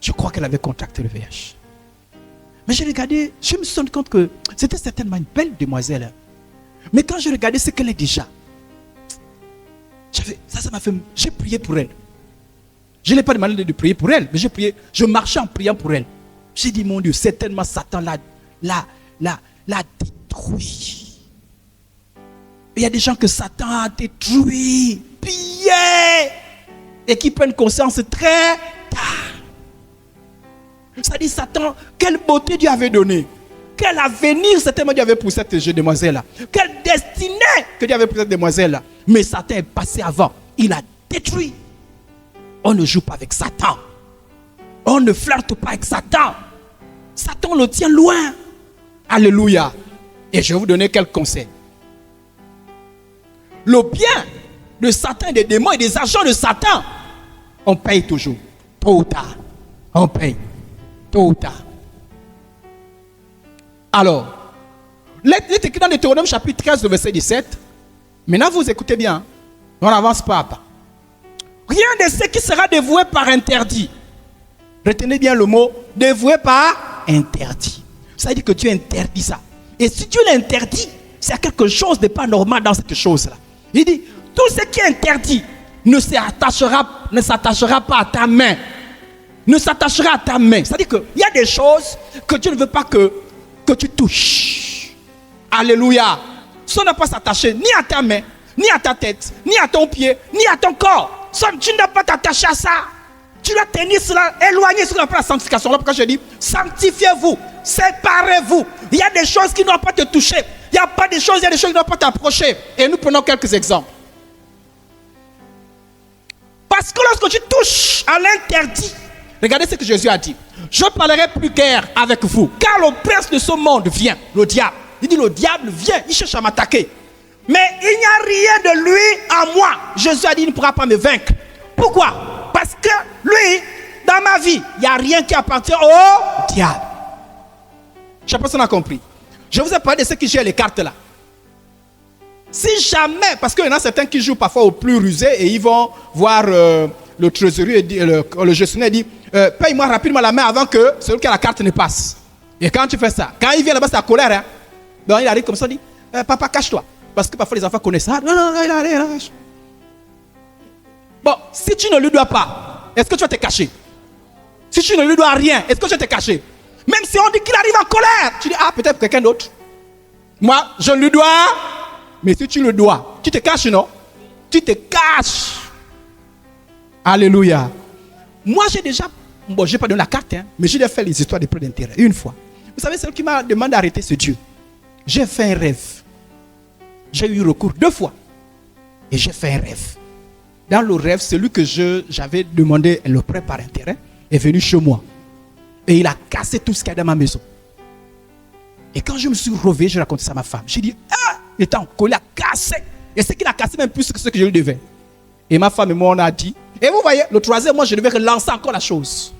Je crois qu'elle avait contracté le VIH. Mais j'ai regardé, je me suis rendu compte que c'était certainement une belle demoiselle. Mais quand je regardais ce qu'elle est déjà, ça m'a fait. J'ai prié pour elle. Je n'ai pas demandé de prier pour elle, mais j'ai prié. Je marchais en priant pour elle. J'ai dit, mon Dieu, certainement Satan l'a détruit. Il y a des gens que Satan a détruit, pillé, et qui prennent conscience très tard. Ça dit Satan, quelle beauté Dieu avait donnée. Quel avenir certainement Dieu avait pour cette jeune demoiselle-là. Quelle destinée que Dieu avait pour cette demoiselle-là. Mais Satan est passé avant. Il a détruit. On ne joue pas avec Satan. On ne flirte pas avec Satan. Satan le tient loin. Alléluia. Et je vais vous donner quelques conseils. Le bien de Satan, des démons et des agents de Satan, on paye toujours. Tôt ou tard. On paye. Tôt ou tard. Alors, il est écrit dans Deutéronome chapitre 13, le verset 17. Maintenant, vous écoutez bien. On n'avance pas à pas. Rien de ce qui sera dévoué par interdit. Retenez bien le mot dévoué par interdit. Ça veut dire que tu interdis ça. Et si tu l'interdis, c'est quelque chose de pas normal dans cette chose-là. Il dit, tout ce qui est interdit ne s'attachera pas à ta main. Ne s'attachera à ta main. C'est-à-dire qu'il y a des choses que Dieu ne veut pas que tu touches. Alléluia. Ça ne doit pas s'attacher ni à ta main, ni à ta tête, ni à ton pied, ni à ton corps. Ça, tu ne dois pas t'attacher à ça. Tu dois tenir cela, éloigner ce qu'on appelle la sanctification. Là, pourquoi je dis, sanctifiez-vous, séparez-vous. Il y a des choses qui ne doivent pas te toucher. Il y a des choses qui ne doivent pas t'approcher. Et nous prenons quelques exemples. Parce que lorsque tu touches à l'interdit, regardez ce que Jésus a dit. Je ne parlerai plus guère avec vous, car le prince de ce monde vient, le diable. Il dit, le diable vient, il cherche à m'attaquer. Mais il n'y a rien de lui en moi. Jésus a dit, il ne pourra pas me vaincre. Pourquoi? Parce que lui, dans ma vie, il n'y a rien qui appartient au diable. Je ne sais pas si on a compris. Je vous ai parlé de ceux qui gèrent les cartes là. Si jamais, parce qu'il y en a certains qui jouent parfois au plus rusé et ils vont voir le trésorier, le gestionnaire dit paye-moi rapidement la main avant que celui qui a la carte ne passe. Et quand tu fais ça, quand il vient là-bas, c'est la colère. Hein? Donc il arrive comme ça, il dit papa, cache-toi. Parce que parfois les enfants connaissent ça. Non, il arrive. Bon, si tu ne lui dois pas, est-ce que tu vas te cacher? Si tu ne lui dois rien, est-ce que tu vas te cacher? Même si on dit qu'il arrive en colère, tu dis peut-être quelqu'un d'autre. Moi, je lui dois. Mais si tu le dois, tu te caches, non? Tu te caches. Alléluia. Moi, j'ai déjà... Bon, je n'ai pas donné la carte, hein, mais j'ai déjà fait les histoires de prêts d'intérêt. Une fois. Vous savez, celle qui m'a demandé d'arrêter ce Dieu. J'ai fait un rêve. J'ai eu recours 2 fois. Et j'ai fait un rêve. Dans le rêve, celui que j'avais demandé le prêt par intérêt est venu chez moi. Et il a cassé tout ce qu'il y a dans ma maison. Et quand je me suis réveillé, j'ai raconté ça à ma femme. J'ai dit, il était en colère, cassé. Et c'est qu'il a cassé même plus que ce que je lui devais. Et ma femme et moi, on a dit. Et vous voyez, le 3e mois, je devais relancer encore la chose.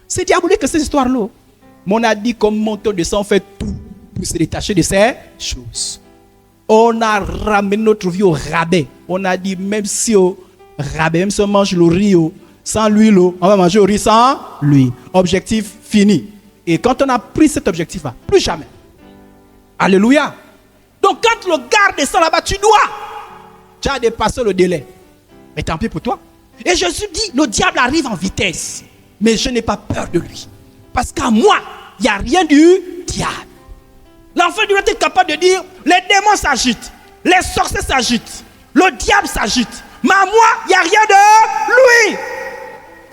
C'est diabolique que cette histoire-là. Mais on a dit, comme monte descend, on fait tout pour se détacher de ces choses. On a ramené notre vie au rabais. On a dit, même si au rabais, même si on mange le riz sans l'huile, on va manger le riz sans l'huile. Objectif fini. Et quand on a pris cet objectif-là, plus jamais. Alléluia. Donc quand le garde descend là-bas, tu as dépassé le délai. Mais tant pis pour toi. Et Jésus dit, le diable arrive en vitesse. Mais je n'ai pas peur de lui. Parce qu'à moi, il n'y a rien du diable. L'enfant doit être capable de dire, les démons s'agitent, les sorciers s'agitent, le diable s'agite. Mais à moi, il n'y a rien de lui.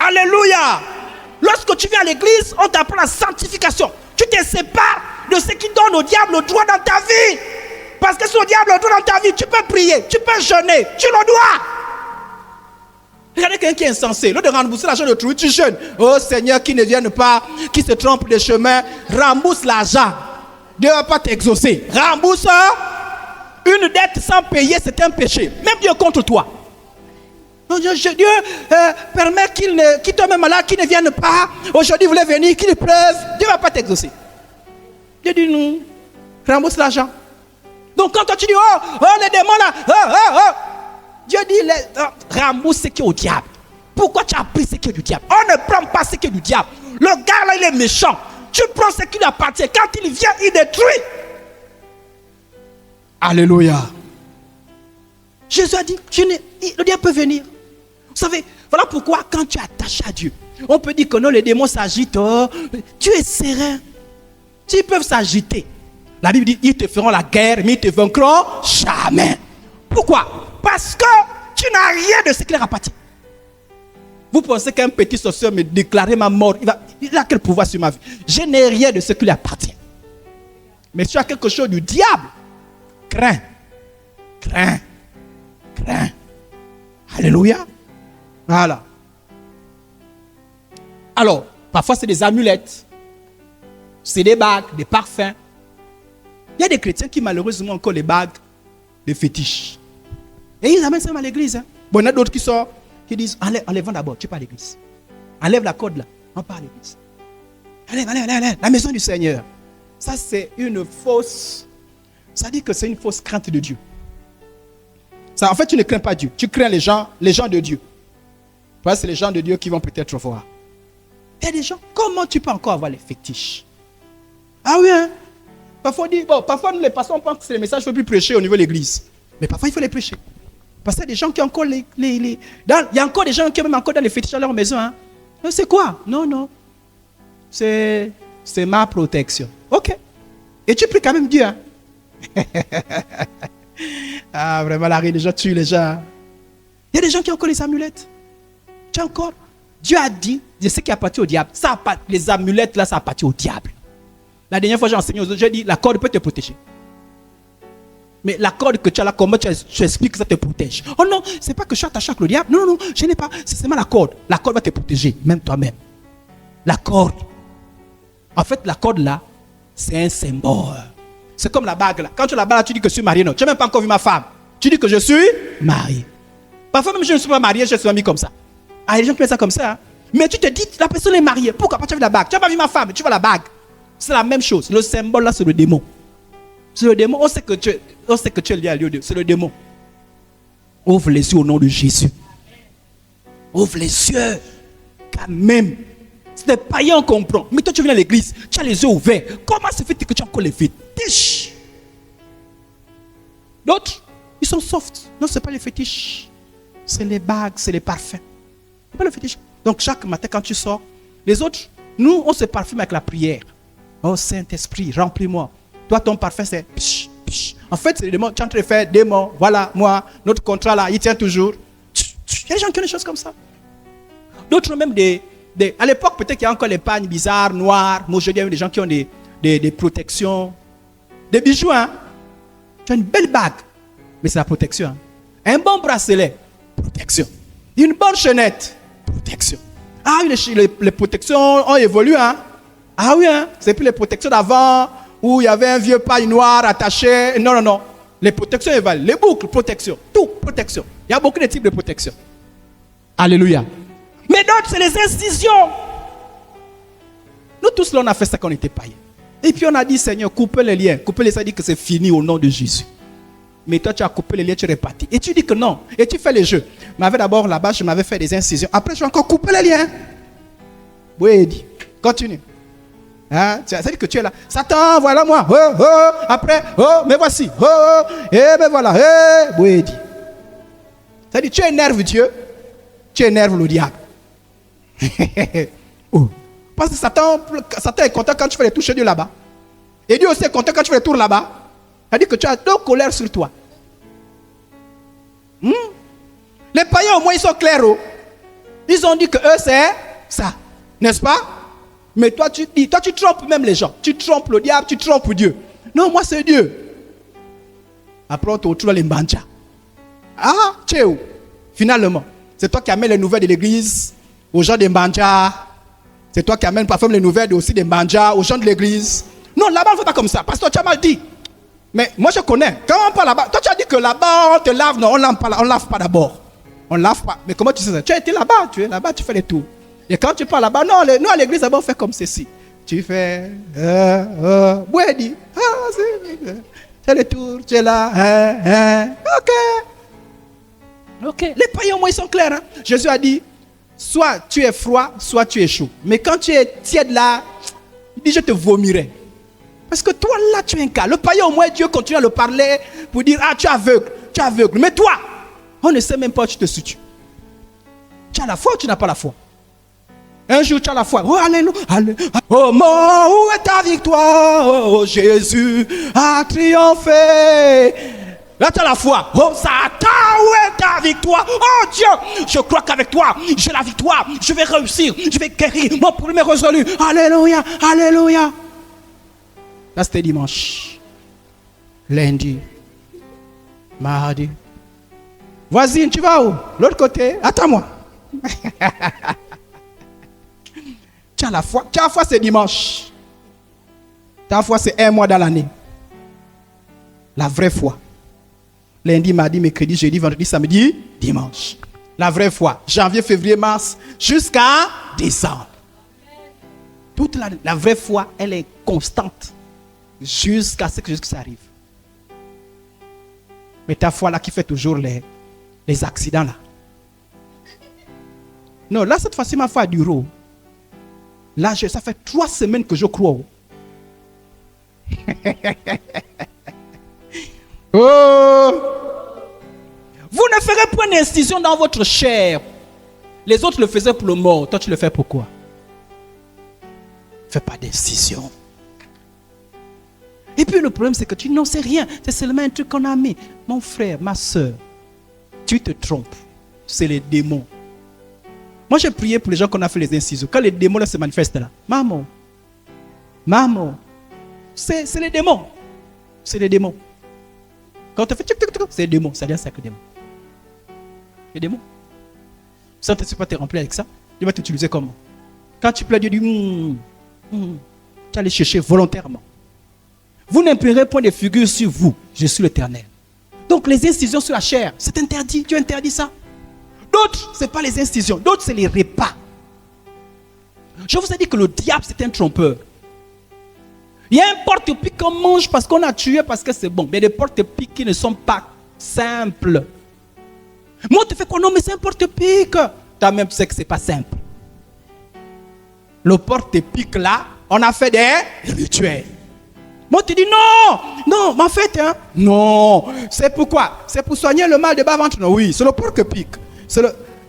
Alléluia. Lorsque tu viens à l'église, on t'apprend la sanctification. Tu te sépares de ce qui donne au diable le droit dans ta vie. Parce que si le diable a le droit dans ta vie, tu peux prier, tu peux jeûner, tu le dois. Regardez quelqu'un qui est insensé. L'autre de rembourser l'argent de trou, tu jeûnes. Oh Seigneur, qui ne vienne pas, qui se trompe de chemin, rembourse l'argent. Dieu ne va pas t'exaucer. Rembourse une dette sans payer, c'est un péché. Même Dieu contre toi. Dieu permet qu'il tombe malade, qu'il ne vienne pas. Aujourd'hui, vous voulez venir, qu'il pleuve. Dieu ne va pas t'exaucer. Dieu dit non. Rembourse l'argent. Donc quand toi tu dis, les démons là, Dieu dit, rembourse ce qui est au diable. Pourquoi tu as pris ce qui est du diable? On ne prend pas ce qui est du diable. Le gars là, il est méchant. Tu prends ce qui lui appartient. Quand il vient, il détruit. Alléluia. Jésus a dit, le diable peut venir. Vous savez, voilà pourquoi quand tu es attaché à Dieu, on peut dire que non, les démons s'agitent. Tu es serein. Ils peuvent s'agiter. La Bible dit, ils te feront la guerre, mais ils te vaincront jamais. Pourquoi? Parce que tu n'as rien de ce qui leur appartient. Vous pensez qu'un petit sorcier me déclarer ma mort, il a quel pouvoir sur ma vie? Je n'ai rien de ce qui lui appartient. Mais si tu as quelque chose du diable, crains. Alléluia. Voilà. Alors, parfois c'est des amulettes, c'est des bagues, des parfums. Il y a des chrétiens qui malheureusement ont encore les bagues de fétiches. Et ils amènent ça à l'église. Hein. Bon, il y en a d'autres qui disent, enlève d'abord, tu es pas à l'église. Enlève la corde là, on part à l'église. Enlève, la maison du Seigneur. Ça c'est une fausse, ça dit que c'est une fausse crainte de Dieu. Ça, en fait, tu ne crains pas Dieu, tu crains les gens de Dieu. Parce que c'est les gens de Dieu qui vont peut-être voir. Il y a des gens, comment tu peux encore avoir les fétiches? Ah oui, hein? Parfois, parfois nous les pasteurs, on pense que c'est les messages qu'il ne faut plus prêcher au niveau de l'église. Mais parfois, il faut les prêcher. Parce qu'il y a des gens qui ont encore il y a encore des gens qui ont même encore dans les fétiches à leur maison. Hein? C'est quoi? Non. C'est ma protection. Ok. Et tu pries quand même Dieu. Hein? Ah, vraiment, la religion tue les gens. Il y a des gens qui ont encore les amulettes. Tu as encore. Dieu a dit, de ce qui appartient au diable. Les amulettes là, ça appartient au diable. La dernière fois, j'ai enseigné aux autres, j'ai dit, la corde peut te protéger. Mais la corde que tu as là, comment tu expliques que ça te protège? Oh non, c'est pas que je suis attaché avec le diable. Non, je n'ai pas. C'est seulement la corde. La corde va te protéger, même toi-même. La corde. En fait, la corde là, c'est un symbole. C'est comme la bague là. Quand tu as la bague là, tu dis que je suis marié. Non, tu n'as même pas encore vu ma femme. Tu dis que je suis marié. Parfois même je ne suis pas marié, je suis mis comme ça. Ah, il y a des gens qui font ça comme ça. Hein. Mais tu te dis, la personne est mariée. Pourquoi pas tu as vu la bague? Tu n'as pas vu ma femme, tu vois la bague. C'est la même chose. Le symbole là, c'est le démon. C'est le démon. On sait que tu es lié à Dieu. C'est le démon. Ouvre les yeux au nom de Jésus. Ouvre les yeux. Quand même. C'est des païens qu'on comprend. Mais toi, tu viens à l'église. Tu as les yeux ouverts. Comment se fait-il que tu as encore les vides? D'autres, ils sont soft. Non, ce n'est pas les fétiches. C'est les bagues, c'est les parfums. Ce n'est pas le fétiche. Donc, chaque matin, quand tu sors, les autres, nous, on se parfume avec la prière. Oh, Saint-Esprit, remplis-moi. Toi, ton parfum, c'est psh, psh. En fait, c'est les démons. Tu es en train de faire démons. Voilà, moi, notre contrat là, il tient toujours. Il y a des gens qui ont des choses comme ça. D'autres, même à l'époque, peut-être qu'il y a encore les pagnes bizarres, noirs. Moi, aujourd'hui, il y a des gens qui ont des protections. Des bijoux, hein. Tu as une belle bague, mais c'est la protection. Hein. Un bon bracelet, protection. Une bonne chaînette, protection. Ah oui, les protections ont évolué. Hein. Ah oui, hein. C'est plus les protections d'avant où il y avait un vieux paille noir attaché. Non, non, non. Les protections évoluent. Les boucles, protection. Tout, protection. Il y a beaucoup de types de protection. Alléluia. Mais d'autres, c'est les incisions. Nous tous, là, on a fait ça quand on était païens. Et puis on a dit, Seigneur, coupez les liens. Coupez les liens, ça dit que c'est fini au nom de Jésus. Mais toi, tu as coupé les liens, tu es reparti. Et tu dis que non. Et tu fais les jeux. Mais d'abord, là-bas, je m'avais fait des incisions. Après, je vais encore couper les liens. Oui, dit. Continue. Hein? Ça dit que tu es là. Satan, voilà moi. Oh, oh. Après, oh, me voici. Oh, oh. Et me voilà. Eh. Oui, dit. Ça dit, tu énerves Dieu. Tu énerves le diable. Oh. Parce que Satan est content quand tu fais les touches de Dieu là-bas. Et Dieu aussi est content quand tu fais les tours là-bas. Ça dit que tu as deux colères sur toi. Les païens, au moins, ils sont clairs. Oh. Ils ont dit que eux, c'est ça. N'est-ce pas? Mais toi, tu trompes même les gens. Tu trompes le diable, tu trompes Dieu. Non, moi, c'est Dieu. Après, on te retrouve les mbanja. Ah, tu es où? Finalement, c'est toi qui amènes les nouvelles de l'église aux gens des mbanja. C'est toi qui amènes parfois les nouvelles aussi des mbanja aux gens de l'église. Non, là-bas, on ne fait pas comme ça. Parce que tu as mal dit. Mais moi, je connais. Quand on parle là-bas, toi, tu as dit que là-bas, on te lave. Non, on ne lave pas d'abord. On ne lave pas. Mais comment tu sais ça? Tu as été là-bas, tu es là-bas, tu fais les tours. Et quand tu parles là-bas, non, nous à l'église, d'abord, on fait comme ceci. Tu fais. Bouedi. C'est le tour, tu es là. Ok. Les païens, au moins, ils sont clairs. Hein? Jésus a dit, soit tu es froid, soit tu es chaud. Mais quand tu es tiède là, il dit, je te vomirai. Parce que toi, là, tu es un cas. Le païen, au moins, Dieu continue à le parler pour dire, ah, tu es aveugle. Mais toi, on ne sait même pas où tu te situes. Tu as la foi ou tu n'as pas la foi? Un jour, tu as la foi. Oh, alléluia. Oh, mon, où est ta victoire? Oh, Jésus a triomphé. Là, tu as la foi. Oh, Satan, où est ta victoire? Oh, Dieu, je crois qu'avec toi, j'ai la victoire. Je vais réussir. Je vais guérir. Mon problème est résolu. Alléluia. Alléluia. Là, c'était dimanche. Lundi. Mardi. Voisine, tu vas où? L'autre côté. Attends-moi. Tu as la foi. Tu as la foi, c'est dimanche. Ta foi, c'est un mois dans l'année. La vraie foi. Lundi, mardi, mercredi, jeudi, vendredi, samedi, dimanche. La vraie foi. Janvier, février, mars, jusqu'à décembre. Toute la vraie foi, elle est constante. Jusqu'à ce que ça arrive. Mais ta foi là qui fait toujours les accidents là. Non, là cette fois-ci ma foi a duré. Là ça fait 3 semaines que je crois. Oh! Vous ne ferez point d'incision dans votre chair. Les autres le faisaient pour le mort. Toi tu le fais pourquoi? Fais pas d'incision. Et puis le problème c'est que tu n'en sais rien. C'est seulement un truc qu'on a mis. Mon frère, ma soeur, tu te trompes. C'est les démons. Moi j'ai prié pour les gens qu'on a fait les incisions. Quand les démons là se manifestent là. Maman. C'est les démons. C'est les démons. Quand on te fait c'est les démons. Ça vient avec les démons. Les démons. Ça ne pas te remplir avec ça. Dieu va t'utiliser comment? Quand tu pleures, Dieu dit tu allais chercher volontairement. Vous n'imprimerez point de figure sur vous. Je suis l'Éternel. Donc les incisions sur la chair, c'est interdit. Dieu interdit ça. D'autres, ce n'est pas les incisions. D'autres, c'est les repas. Je vous ai dit que le diable, c'est un trompeur. Il y a un porte-pique qu'on mange parce qu'on a tué, parce que c'est bon. Mais des porte-piques qui ne sont pas simples. Moi, tu fais quoi? Non, mais c'est un porte-pique. Toi-même, tu sais que ce n'est pas simple. Le porte-pique là, on a fait des rituels. Moi, tu dis non, mais en fait, non. C'est pourquoi? C'est pour soigner le mal de bas-ventre? Non, oui, c'est le porte-pique.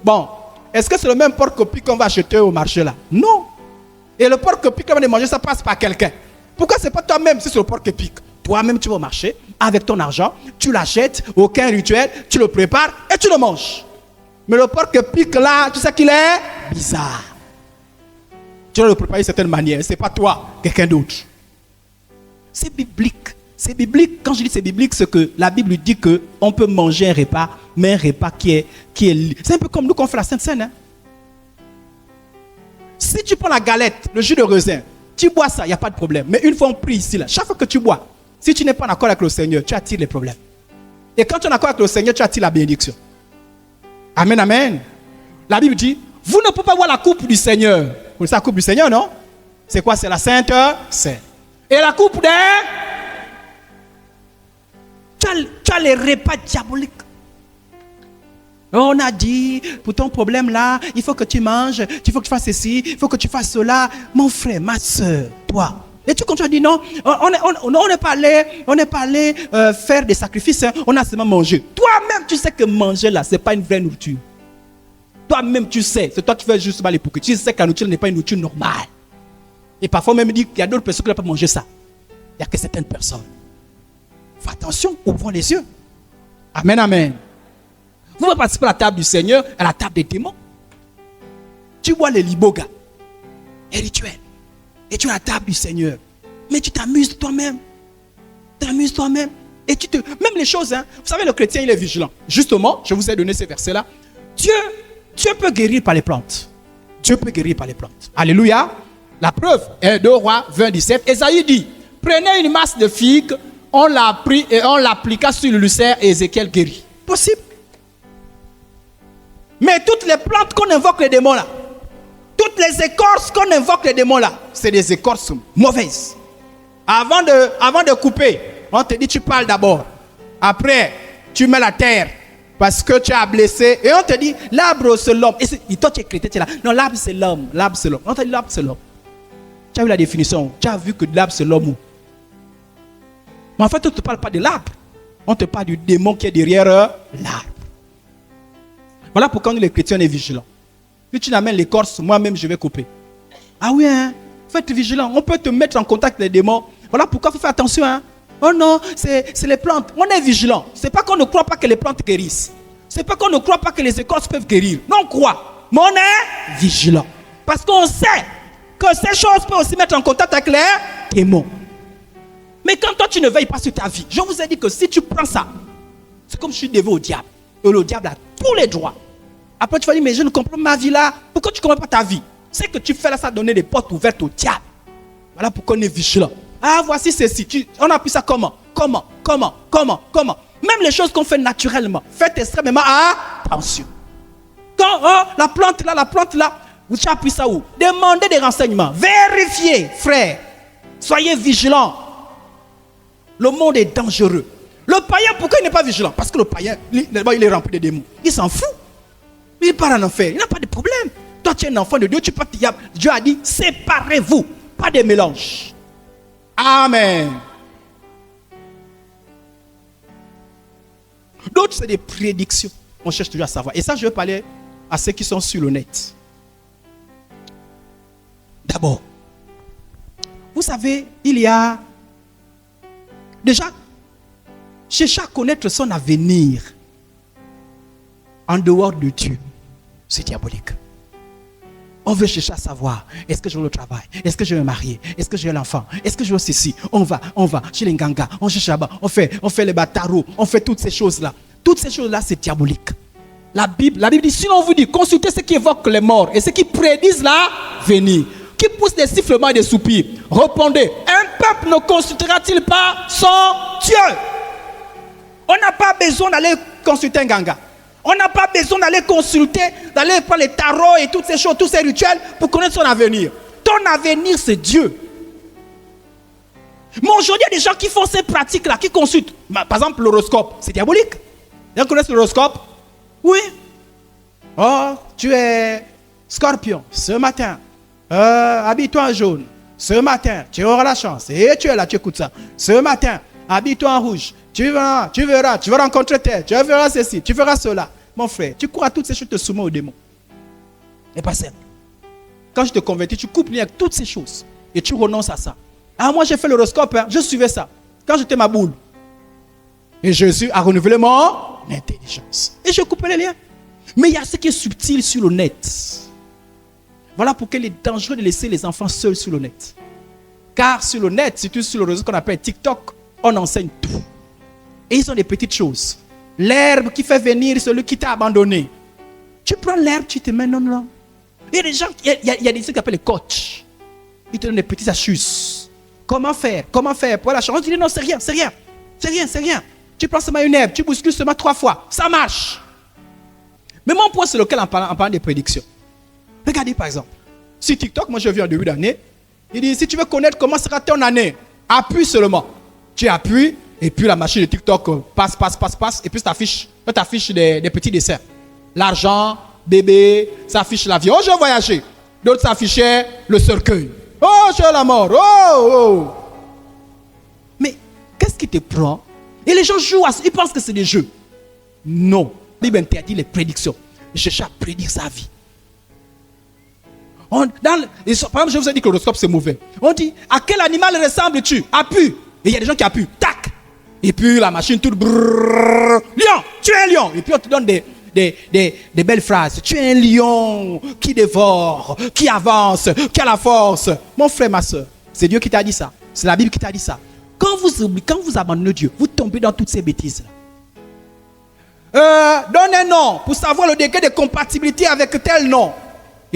Bon, est-ce que c'est le même porte-pique qu'on va acheter au marché là? Non. Et le porte-pique qu'on va manger, ça passe par quelqu'un. Pourquoi c'est pas toi-même si c'est le porc-épic? Toi-même, tu vas au marché, avec ton argent, tu l'achètes, aucun rituel, tu le prépares et tu le manges. Mais le porc-épic là, tu sais qu'il est bizarre. Tu dois le préparer d'une certaine manière, c'est pas toi, quelqu'un d'autre. C'est biblique. C'est biblique. Quand je dis c'est biblique, c'est que la Bible dit qu'on peut manger un repas, mais un repas qui est... C'est un peu comme nous qu'on fait la Sainte Seine. Hein? Si tu prends la galette, le jus de raisin, tu bois ça, il n'y a pas de problème. Mais une fois on prie ici, là, chaque fois que tu bois, si tu n'es pas en accord avec le Seigneur, tu attires les problèmes. Et quand tu es en accord avec le Seigneur, tu attires la bénédiction. Amen, amen. La Bible dit, vous ne pouvez pas boire la coupe du Seigneur. Vous connaissez la coupe du Seigneur, non? C'est quoi? C'est la Sainte Seine. Et la coupe des... Tu as les repas diaboliques. On a dit, pour ton problème là, il faut que tu manges, il faut que tu fasses ceci, il faut que tu fasses cela. Mon frère, ma soeur, toi. Et tu continues à dire non, on n'est pas allé faire des sacrifices, hein, on a seulement mangé. Toi-même, tu sais que manger là, ce n'est pas une vraie nourriture. Toi-même, tu sais, c'est toi qui fais juste mal l'hypocrisie. Tu sais que la nourriture n'est pas une nourriture normale. Et parfois même dit qu'il y a d'autres personnes qui n'ont pas mangé ça. Il n'y a que certaines personnes. Fais attention, ouvrons les yeux. Amen, amen. Vous pouvez participer à la table du Seigneur, à la table des démons. Tu vois les libogas, les rituels. Et tu es à la table du Seigneur. Mais tu t'amuses toi-même. Et même les choses, hein, vous savez, le chrétien, il est vigilant. Justement, je vous ai donné ces versets-là. Dieu peut guérir par les plantes. Dieu peut guérir par les plantes. Alléluia. La preuve est 2 Rois 20, 17. Ésaïe dit, prenez une masse de figues, on l'a pris et on l'appliqua sur le ulcère et Ézéchiel guérit. Possible. Mais toutes les plantes qu'on invoque les démons là, toutes les écorces qu'on invoque les démons là, c'est des écorces mauvaises. Avant de couper, on te dit tu parles d'abord. Après, tu mets la terre parce que tu as blessé. Et on te dit l'arbre c'est l'homme. Et toi tu es chrétien, tu es là. Non, l'arbre c'est l'homme. L'arbre c'est l'homme. On te dit l'arbre c'est l'homme. Tu as vu la définition? Tu as vu que l'arbre c'est l'homme. Mais en fait, on ne te parle pas de l'arbre. On te parle du démon qui est derrière l'arbre. Voilà pourquoi nous les chrétiens on est vigilants. Si tu n'amènes l'écorce, moi-même je vais couper. Ah oui, hein? Faites vigilant. On peut te mettre en contact avec les démons. Voilà pourquoi il faut faire attention. Hein? Oh non, c'est les plantes. On est vigilant. Ce n'est pas qu'on ne croit pas que les plantes guérissent. Ce n'est pas qu'on ne croit pas que les écorces peuvent guérir. Non, on croit. Mais on est vigilant. Parce qu'on sait que ces choses peuvent aussi mettre en contact avec les démons. Mais quand toi tu ne veilles pas sur ta vie, je vous ai dit que si tu prends ça, c'est comme si je suis dévot au diable. Et le diable a tous les droits. Après tu vas dire, mais je ne comprends pas ma vie là. Pourquoi tu ne comprends pas ta vie? C'est que tu fais là, ça donner des portes ouvertes au diable. Voilà pourquoi on est vigilant. Ah, voici ceci. On appuie ça comment? Comment? Même les choses qu'on fait naturellement, faites extrêmement attention. Quand la plante là, vous appuyez ça où? Demandez des renseignements. Vérifiez, frère. Soyez vigilants. Le monde est dangereux. Le païen, pourquoi il n'est pas vigilant? Parce que le païen, il est rempli de démons. Il s'en fout. Il part en enfer. Il n'a pas de problème. Toi, tu es un enfant de Dieu, tu parles. Dieu a dit, séparez-vous. Pas de mélange. Amen. D'autres, c'est des prédictions. On cherche toujours à savoir. Et ça, je vais parler à ceux qui sont sur le net. D'abord, vous savez, il y a déjà chercher à connaître son avenir en dehors de Dieu. C'est diabolique. On veut chercher à savoir, est-ce que je veux le travail? Est-ce que je vais me marier? Est-ce que je veux l'enfant? Est-ce que je veux ceci? On va chez les Nganga, on cherche là-bas, on fait les bataros, on fait toutes ces choses-là. Toutes ces choses-là, c'est diabolique. La Bible dit, sinon on vous dit, consultez ceux qui évoquent les morts et ceux qui prédisent l'avenir, qui poussent des sifflements et des soupirs. Répondez, un peuple ne consultera-t-il pas son Dieu? On n'a pas besoin d'aller consulter un ganga. On n'a pas besoin d'aller consulter, d'aller prendre les tarots et toutes ces choses, tous ces rituels pour connaître son avenir. Ton avenir, c'est Dieu. Mais aujourd'hui, il y a des gens qui font ces pratiques-là, qui consultent. Par exemple, l'horoscope, c'est diabolique. Vous connaissez l'horoscope? Oui. Oh, tu es Scorpion, ce matin. Habille-toi en jaune. Ce matin, tu auras la chance. Et tu es là, tu écoutes ça. Ce matin, habille-toi en rouge. Tu vas rencontrer tel, tu feras ceci, tu feras cela. Mon frère, tu cours à toutes ces choses, tu te soumets aux démons. C'est pas simple. Quand je te convertis, tu coupes avec toutes ces choses. Et tu renonces à ça. Ah, moi j'ai fait l'horoscope, hein, je suivais ça. Quand j'étais ma boule. Et Jésus a renouvelé mon intelligence. Et je coupais les liens. Mais il y a ce qui est subtil sur le net. Voilà pourquoi il est dangereux de laisser les enfants seuls sur le net. Car sur le net, surtout sur le réseau qu'on appelle TikTok, on enseigne tout. Et ils ont des petites choses. L'herbe qui fait venir celui qui t'a abandonné. Tu prends l'herbe, tu te mets non. Il y a des gens, il y a des trucs qu'on appelle les coachs. Ils te donnent des petites astuces. Comment faire pour la chance? Tu dis non, c'est rien. Tu prends seulement une herbe, tu bouscules seulement 3 fois. Ça marche. Mais mon point, c'est lequel en parlant des prédictions. Regardez par exemple. Sur TikTok, moi je viens en début d'année. Il dit, si tu veux connaître comment sera ton année, appuie seulement. Tu appuies, et puis la machine de TikTok passe, et puis ça t'affiche des petits dessins. L'argent, bébé, ça affiche l'avion. Oh, je vais voyager. D'autres s'affichaient le cercueil. Oh, j'ai la mort. Oh. Mais qu'est-ce qui te prend? Et les gens jouent, ils pensent que c'est des jeux. Non. La Bible interdit les prédictions. Je cherche à prédire sa vie. Par exemple, je vous ai dit que l'horoscope c'est mauvais. On dit, à quel animal ressembles-tu? Appuie. Et il y a des gens qui appuient. Tac. Et puis la machine tourne. Lion, tu es un lion. Et puis on te donne des belles phrases. Tu es un lion qui dévore, qui avance, qui a la force. Mon frère, ma soeur, c'est Dieu qui t'a dit ça. C'est la Bible qui t'a dit ça. Quand vous abandonnez Dieu, vous tombez dans toutes ces bêtises-là. Donne un nom pour savoir le degré de compatibilité avec tel nom.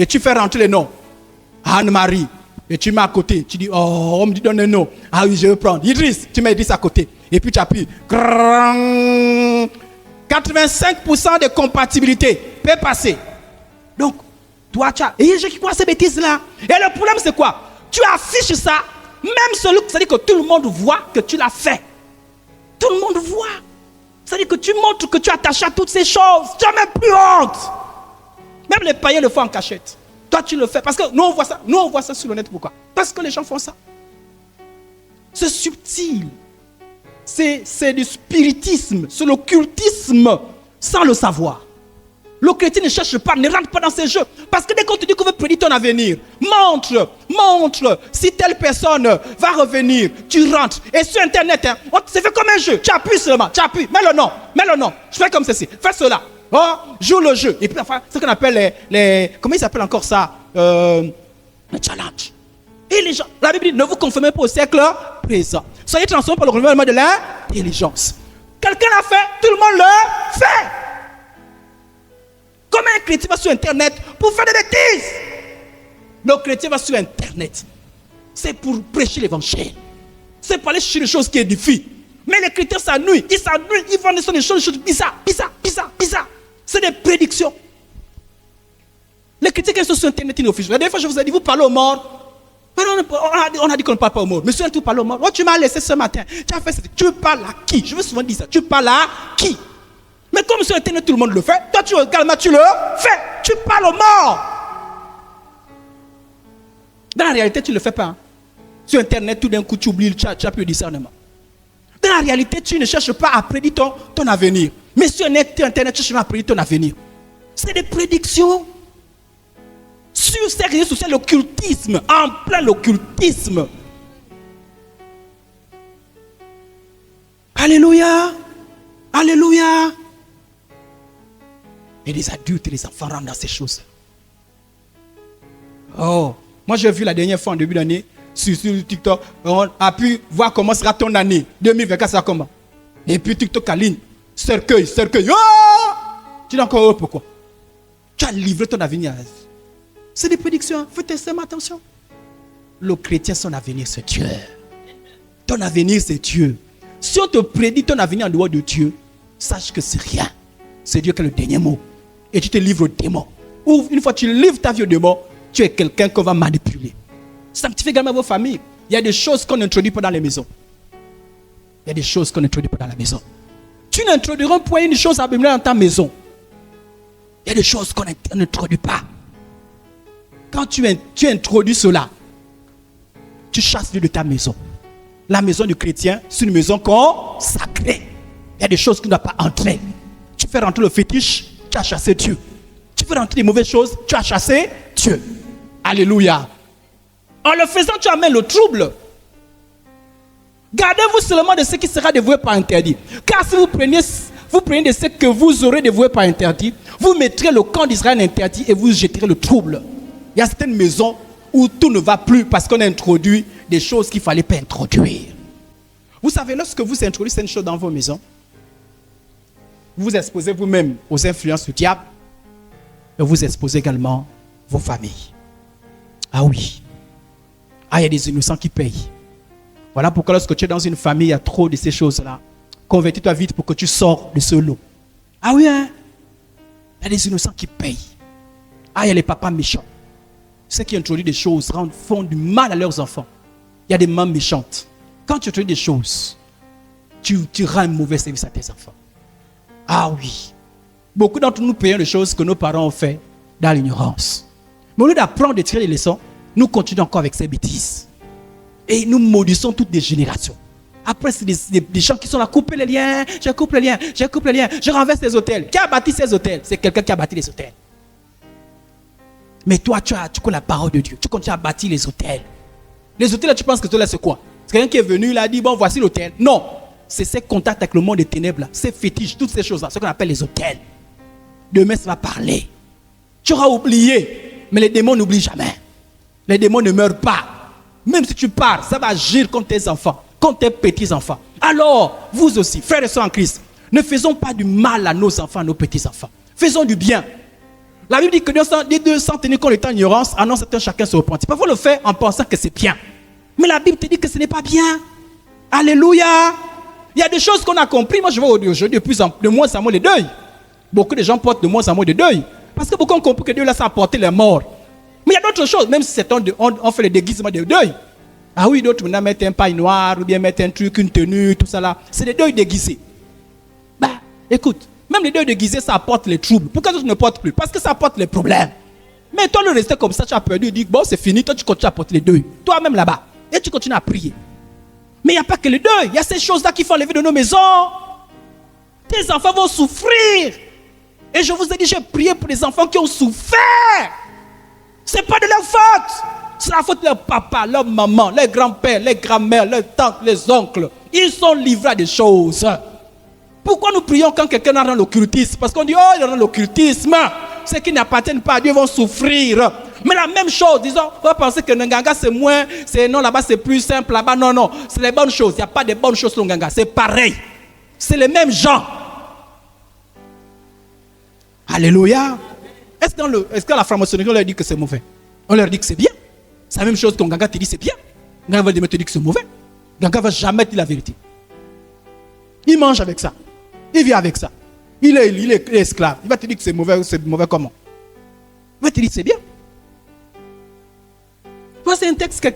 Et tu fais rentrer les noms. Anne-Marie. Et tu mets à côté. Tu dis, oh, on me dit donne un nom. Ah oui, je vais prendre. Idriss. Tu mets Idriss à côté. Et puis tu appuies. 85% de compatibilité peut passer. Donc, toi, tu as... Et il y a des gens qui croient ces bêtises-là. Et le problème, c'est quoi? Tu affiches ça. Même celui, c'est-à-dire que tout le monde voit que tu l'as fait. Tout le monde voit. C'est-à-dire que tu montres que tu es attaché à toutes ces choses. Tu n'as même plus honte. Même les païens le font en cachette. Toi, tu le fais. Parce que nous, on voit ça. Nous, on voit ça sur le net. Pourquoi? Parce que les gens font ça. C'est subtil. C'est du spiritisme. C'est l'occultisme sans le savoir. Le chrétien ne cherche pas, ne rentre pas dans ces jeux. Parce que dès qu'on te dit qu'on veut prédire ton avenir, montre si telle personne va revenir, tu rentres. Et sur Internet, c'est fait comme un jeu. Tu appuies seulement, tu appuies, mets le nom. Je fais comme ceci, fais cela. Oh, joue le jeu. Et puis enfin, ce qu'on appelle les comment ils appellent encore ça? Le challenge. Et les gens, la Bible dit, ne vous conformez pas au siècle présent. Soyez transformés par le renouvellement de l'intelligence. Quelqu'un l'a fait, tout le monde le fait. Comment un chrétien va sur Internet pour faire des bêtises? Le chrétien va sur Internet. C'est pour prêcher l'évangile. C'est pour aller chercher des choses qui édifient. Mais les chrétiens s'ennuient. Ils font des choses bizarres. C'est des prédictions. Les chrétiens qui sont sur Internet, ils nous fichent. La dernière fois, je vous ai dit, vous parlez aux morts. On a dit qu'on ne parle pas aux morts. Mais si tu parles aux morts, oh, tu m'as laissé ce matin. Tu as fait ça. Tu parles à qui? Je veux souvent dire ça. Tu parles à qui? Mais comme sur Internet, tout le monde le fait, toi tu regardes, tu le fais. Tu parles aux morts. Dans la réalité, tu ne le fais pas. Hein. Sur Internet, tout d'un coup, tu oublies, tu as plus de discernement. Dans la réalité, tu ne cherches pas à prédire ton avenir. Mais sur Internet, tu cherches à prédire ton avenir. C'est des prédictions. Sur ces réseaux sociaux, l'occultisme, en plein l'occultisme. Alléluia. Alléluia. Et les adultes et les enfants rentrent dans ces choses. Oh, moi j'ai vu la dernière fois en début d'année sur TikTok, on a pu voir comment sera ton année 2024, ça comment. Et puis TikTok aligne, cercueil. Oh! Tu dis encore pourquoi? Tu as livré ton avenir. C'est des prédictions, faites extrêmement attention. Le chrétien, son avenir c'est Dieu. Ton avenir c'est Dieu. Si on te prédit ton avenir en dehors de Dieu, sache que c'est rien. C'est Dieu qui a le dernier mot. Et tu te livres au démon. Ou une fois que tu livres ta vie au démon, tu es quelqu'un qu'on va manipuler. Sanctifiez également vos familles. Il y a des choses qu'on n'introduit pas dans les maisons. Il y a des choses qu'on n'introduit pas dans la maison. Tu n'introduiras point une chose abominable dans ta maison. Il y a des choses qu'on n'introduit pas. Quand tu introduis cela, tu chasses Dieu de ta maison. La maison du chrétien, c'est une maison consacrée. Il y a des choses qui ne doivent pas entrer. Tu fais rentrer le fétiche, tu as chassé Dieu. Tu fais rentrer des mauvaises choses, tu as chassé Dieu. Alléluia. En le faisant, tu amènes le trouble. Gardez-vous seulement de ce qui sera dévoué par interdit. Car si vous prenez de ce que vous aurez dévoué par interdit, vous mettrez le camp d'Israël interdit et vous jetterez le trouble. Il y a certaines maisons où tout ne va plus parce qu'on a introduit des choses qu'il ne fallait pas introduire. Vous savez, lorsque vous introduisez une chose dans vos maisons, vous exposez vous-même aux influences du diable et vous exposez également vos familles. Ah oui. Ah, il y a des innocents qui payent. Voilà pourquoi lorsque tu es dans une famille, il y a trop de ces choses-là. Convertis-toi vite pour que tu sors de ce lot. Ah oui, hein? Il y a des innocents qui payent. Ah, il y a les papas méchants. Ceux qui introduisent des choses font du mal à leurs enfants. Il y a des mamans méchantes. Quand tu introduis des choses, tu rends un mauvais service à tes enfants. Ah oui. Beaucoup d'entre nous payons des choses que nos parents ont fait dans l'ignorance. Mais au lieu d'apprendre de tirer les leçons, nous continuons encore avec ces bêtises. Et nous maudissons toutes les générations. Après, c'est des gens qui sont là, couper les liens, je coupe les liens, je renverse les hôtels. Qui a bâti ces hôtels? C'est quelqu'un qui a bâti les hôtels. Mais toi, tu connais la parole de Dieu. Tu continues à bâtir les hôtels. Les hôtels, là, tu penses que là, c'est quoi? C'est quelqu'un qui est venu, il a dit, bon, voici l'hôtel. Non. C'est ces contacts avec le monde des ténèbres, là, ces fétiches, toutes ces choses-là, ce qu'on appelle les hôtels. Demain, ça va parler. Tu auras oublié, mais les démons n'oublient jamais. Les démons ne meurent pas. Même si tu pars, ça va agir contre tes enfants, contre tes petits-enfants. Alors, vous aussi, frères et sœurs en Christ, ne faisons pas du mal à nos enfants, à nos petits-enfants. Faisons du bien. La Bible dit que Dieu, sans tenir compte de ton ignorance, annonce à chacun se repentir. Parfois, on le fait en pensant que c'est bien. Mais la Bible te dit que ce n'est pas bien. Alléluia. Il y a des choses qu'on a compris. Moi, je vois aujourd'hui de moins en moins les deuils. Beaucoup de gens portent de moins en moins de deuil. Parce que beaucoup ont compris que Dieu, là, ça a apporté les morts. Mais il y a d'autres choses, même si on fait le déguisement de deuil. Ah oui, d'autres maintenant mettent un paille noir, ou bien mettent un truc, une tenue, tout ça là. C'est des deuils déguisés. Bah, écoute, même les deuils déguisés, ça apporte les troubles. Pourquoi d'autres ne portent plus? Parce que ça apporte les problèmes. Mais toi, le rester comme ça, tu as perdu, tu dis, bon, c'est fini, toi, tu continues à porter les deuils. Toi-même là-bas. Et tu continues à prier. Mais il n'y a pas que les deuils. Il y a ces choses-là qu'il faut enlever de nos maisons. Tes enfants vont souffrir. Et je vous ai dit, j'ai prié pour les enfants qui ont souffert. Ce n'est pas de leur faute. C'est la faute de leur papa, leur maman, leurs grands-pères, les grands-mères, leurs tantes, les oncles. Ils sont livrés à des choses. Pourquoi nous prions quand quelqu'un est dans l'occultisme? Parce qu'on dit, oh, il est dans l'occultisme. Ceux qui n'appartiennent pas à Dieu vont souffrir. Mais la même chose, disons, on va penser que Nganga c'est moins, non, là-bas c'est plus simple, là-bas, non, c'est les bonnes choses. Il n'y a pas de bonnes choses sur Nganga, c'est pareil. C'est les mêmes gens. Alléluia. Est-ce que la franc-maçonnerie, on leur dit que c'est mauvais? On leur dit que c'est bien. C'est la même chose qu'un Nganga te dit c'est bien. Nganga va te dire que c'est mauvais. Nganga ne va jamais dire la vérité. Il mange avec ça. Il vit avec ça. Il est esclave. Il va te dire que c'est mauvais comment? Il va te dire que c'est bien. Toi, c'est un texte,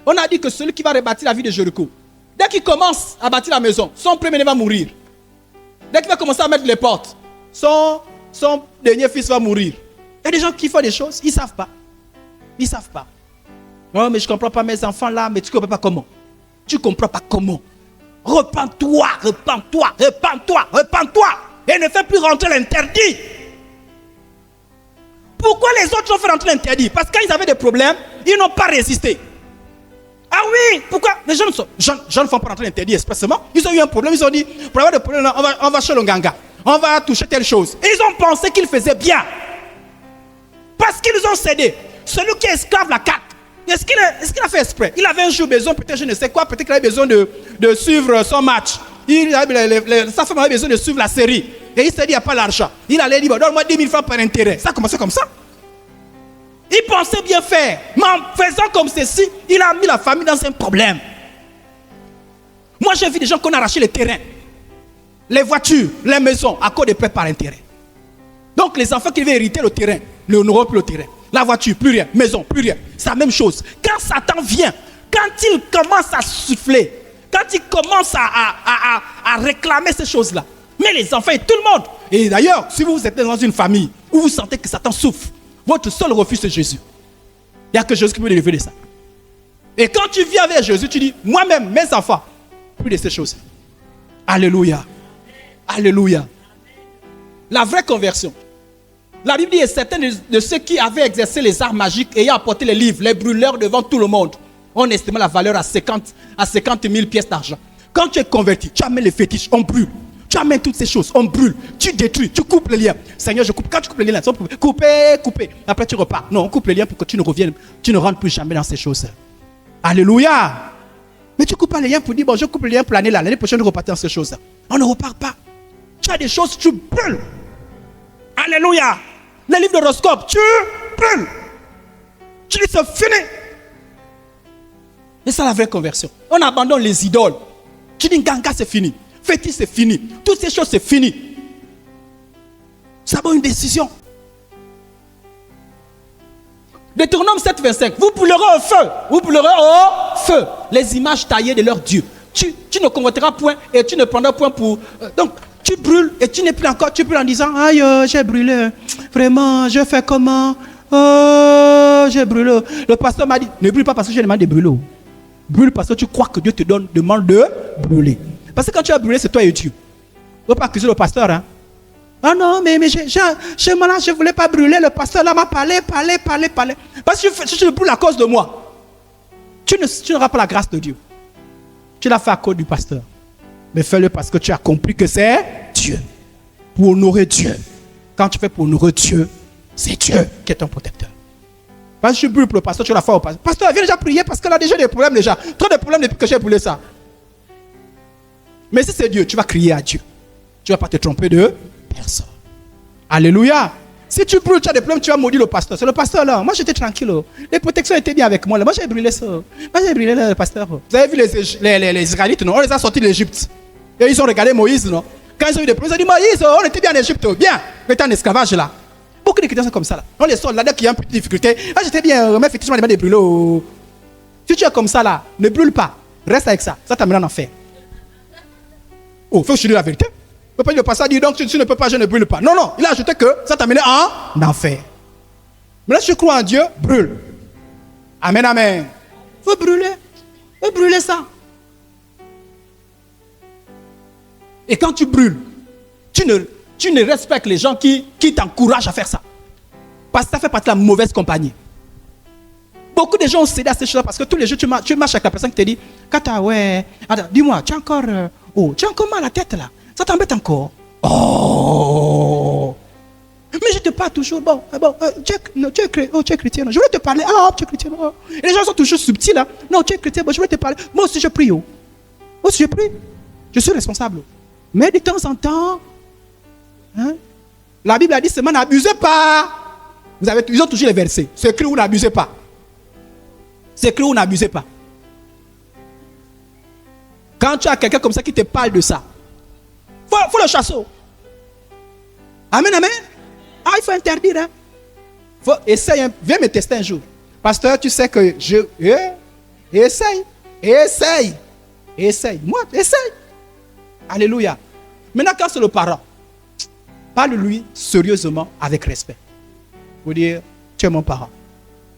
on a dit que celui qui va rebâtir la vie de Jéricho, dès qu'il commence à bâtir la maison, son premier va mourir. Dès qu'il va commencer à mettre les portes, son dernier fils va mourir. Il y a des gens qui font des choses, ils ne savent pas. Ils ne savent pas. Non, mais je ne comprends pas mes enfants là, mais tu ne comprends pas comment. Tu ne comprends pas comment. Repends-toi, repends-toi, repends-toi, repends-toi. Et ne fais plus rentrer l'interdit. Pourquoi les autres ont fait rentrer l'interdit? Parce qu'ils avaient des problèmes, ils n'ont pas résisté. Ah oui, pourquoi? Les gens ne font pas rentrer l'interdit expressément. Ils ont eu un problème, ils ont dit, pour avoir des problèmes, on va chez le Nganga. On va toucher telle chose. Et ils ont pensé qu'ils faisaient bien. Parce qu'ils ont cédé. Celui qui est esclave la carte. Est-ce qu'il a fait exprès? Il avait un jour besoin, peut-être je ne sais quoi, peut-être qu'il avait besoin de suivre son match. Sa femme avait besoin de suivre la série. Et il s'est dit, il n'y a pas l'argent. Il allait dire, donne-moi 10 000 francs par intérêt. Ça a commencé comme ça. Il pensait bien faire. Mais en faisant comme ceci, il a mis la famille dans un problème. Moi, j'ai vu des gens qui ont arraché les terrains. les voitures, les maisons, à cause des prêts par intérêt. Donc les enfants qui devaient hériter le terrain, n'auront plus le terrain. La voiture, plus rien. Maison, plus rien. C'est la même chose. Quand Satan vient, quand il commence à souffler, quand il commence à réclamer ces choses-là, mais les enfants et tout le monde. Et d'ailleurs, si vous êtes dans une famille où vous sentez que Satan souffre, votre seul refuge c'est Jésus. Il n'y a que Jésus qui peut délivrer de ça. Et quand tu viens avec Jésus, tu dis, moi-même, mes enfants, plus de ces choses. Alléluia. Alléluia. La vraie conversion. La Bible dit, et certains de ceux qui avaient exercé les arts magiques, ayant apporté les livres, les brûleurs devant tout le monde, on estimait la valeur à 50 000 pièces d'argent. Quand tu es converti, tu amènes les fétiches, on brûle. Tu amènes toutes ces choses, on brûle. Tu détruis, tu coupes les liens. Seigneur, je coupe. Quand tu coupes les liens, couper. Après, tu repars. Non, on coupe les liens pour que tu ne reviennes, tu ne rentres plus jamais dans ces choses. Alléluia. Mais tu coupes pas les liens pour dire, bon, je coupe les liens pour l'année là. L'année prochaine, on repart dans ces choses. On ne repart pas. Tu as des choses, tu brûles. Alléluia. Les livres d'horoscope, tu brûles. Tu dis, c'est fini. Et c'est la vraie conversion. On abandonne les idoles. Tu dis, ganga, c'est fini. Fétiche, c'est fini. Toutes ces choses, c'est fini. Ça va une décision. Deutéronome 7, 25. Vous brûlerez au feu. Vous brûlerez au feu. Les images taillées de leur Dieu. Tu ne convertiras point et tu ne prendras point pour... donc, tu brûles et tu n'es plus encore... Tu brûles en disant, aïe, j'ai brûlé. Vraiment, je fais comment? Oh, j'ai brûlé. Le pasteur m'a dit, ne brûle pas parce que j'ai demandé de brûler. Brûle parce que tu crois que Dieu te demande de brûler. Parce que quand tu as brûlé, c'est toi et Dieu. Il ne faut pas accuser le pasteur. Hein? Ah non, mais je ne voulais pas brûler. Le pasteur là m'a parlé. Parce que si tu brûles à cause de moi, tu n'auras pas la grâce de Dieu. Tu l'as fait à cause du pasteur. Mais fais-le parce que tu as compris que c'est Dieu. Pour honorer Dieu. Quand tu fais pour honorer Dieu, c'est Dieu qui est ton protecteur. Parce que je brûle pour le pasteur, tu l'as fait au pasteur. Pasteur, viens déjà prier parce qu'il a déjà des problèmes déjà. Trop de problèmes depuis que j'ai brûlé ça. Mais si c'est Dieu, tu vas crier à Dieu. Tu ne vas pas te tromper de personne. Alléluia. Si tu brûles, tu as des problèmes, tu vas maudire le pasteur. C'est le pasteur là. Moi, j'étais tranquille. Les protections étaient bien avec moi. Moi, j'ai brûlé ça. Moi, j'ai brûlé le pasteur. Vous avez vu les Israélites, non? On les a sortis de l'Égypte. Et ils ont regardé Moïse, non? Quand ils ont eu des problèmes, ils ont dit, Moïse, on était bien en Égypte. Bien. Mais t'es en esclavage là. Beaucoup de chrétiens sont comme ça là. On les sort là, dès qu'il y a une petite difficulté. Ah, j'étais bien, mais effectivement, il m'a brûlé. Si tu es comme ça là, ne brûle pas. Reste avec ça. Ça t'amène en enfer. Oh, il faut que je te dise la vérité. Il ne peut pas dire le pasteur dit donc tu ne peux pas, je ne brûle pas. Non, il a ajouté que ça t'amène en enfer. Mais là, si tu crois en Dieu, brûle. Amen, amen. Il faut brûler. Il faut brûler ça. Et quand tu brûles, tu ne respectes les gens qui t'encouragent à faire ça. Parce que ça fait partie de la mauvaise compagnie. Beaucoup de gens ont cédé à ces choses parce que tous les jours, tu marches avec la personne qui te dit, Kata, ouais, attends, dis-moi, tu as encore mal à la tête là. Ça t'embête encore. Oh! Mais je te parle toujours. Tu es chrétien. Je voulais te parler. Ah, tu es chrétien. Oh. Et les gens sont toujours subtils. Hein? Non, tu es chrétien. Je voulais te parler. Moi aussi, je prie. Moi aussi, je prie. Je suis responsable. Mais de temps en temps, hein, la Bible a dit seulement n'abusez pas. Ils ont toujours les versets. C'est écrit ou n'abusez pas. C'est écrit ou n'abusez pas. Quand tu as quelqu'un comme ça qui te parle de ça, faut le chasser. Amen, amen. Ah, il faut interdire. Hein. Essaye. Hein. Viens me tester un jour. Pasteur, tu sais que essaye. Moi, essaye. Alléluia. Maintenant, quand c'est le parent, parle-lui sérieusement avec respect. Vous dire, tu es mon parent.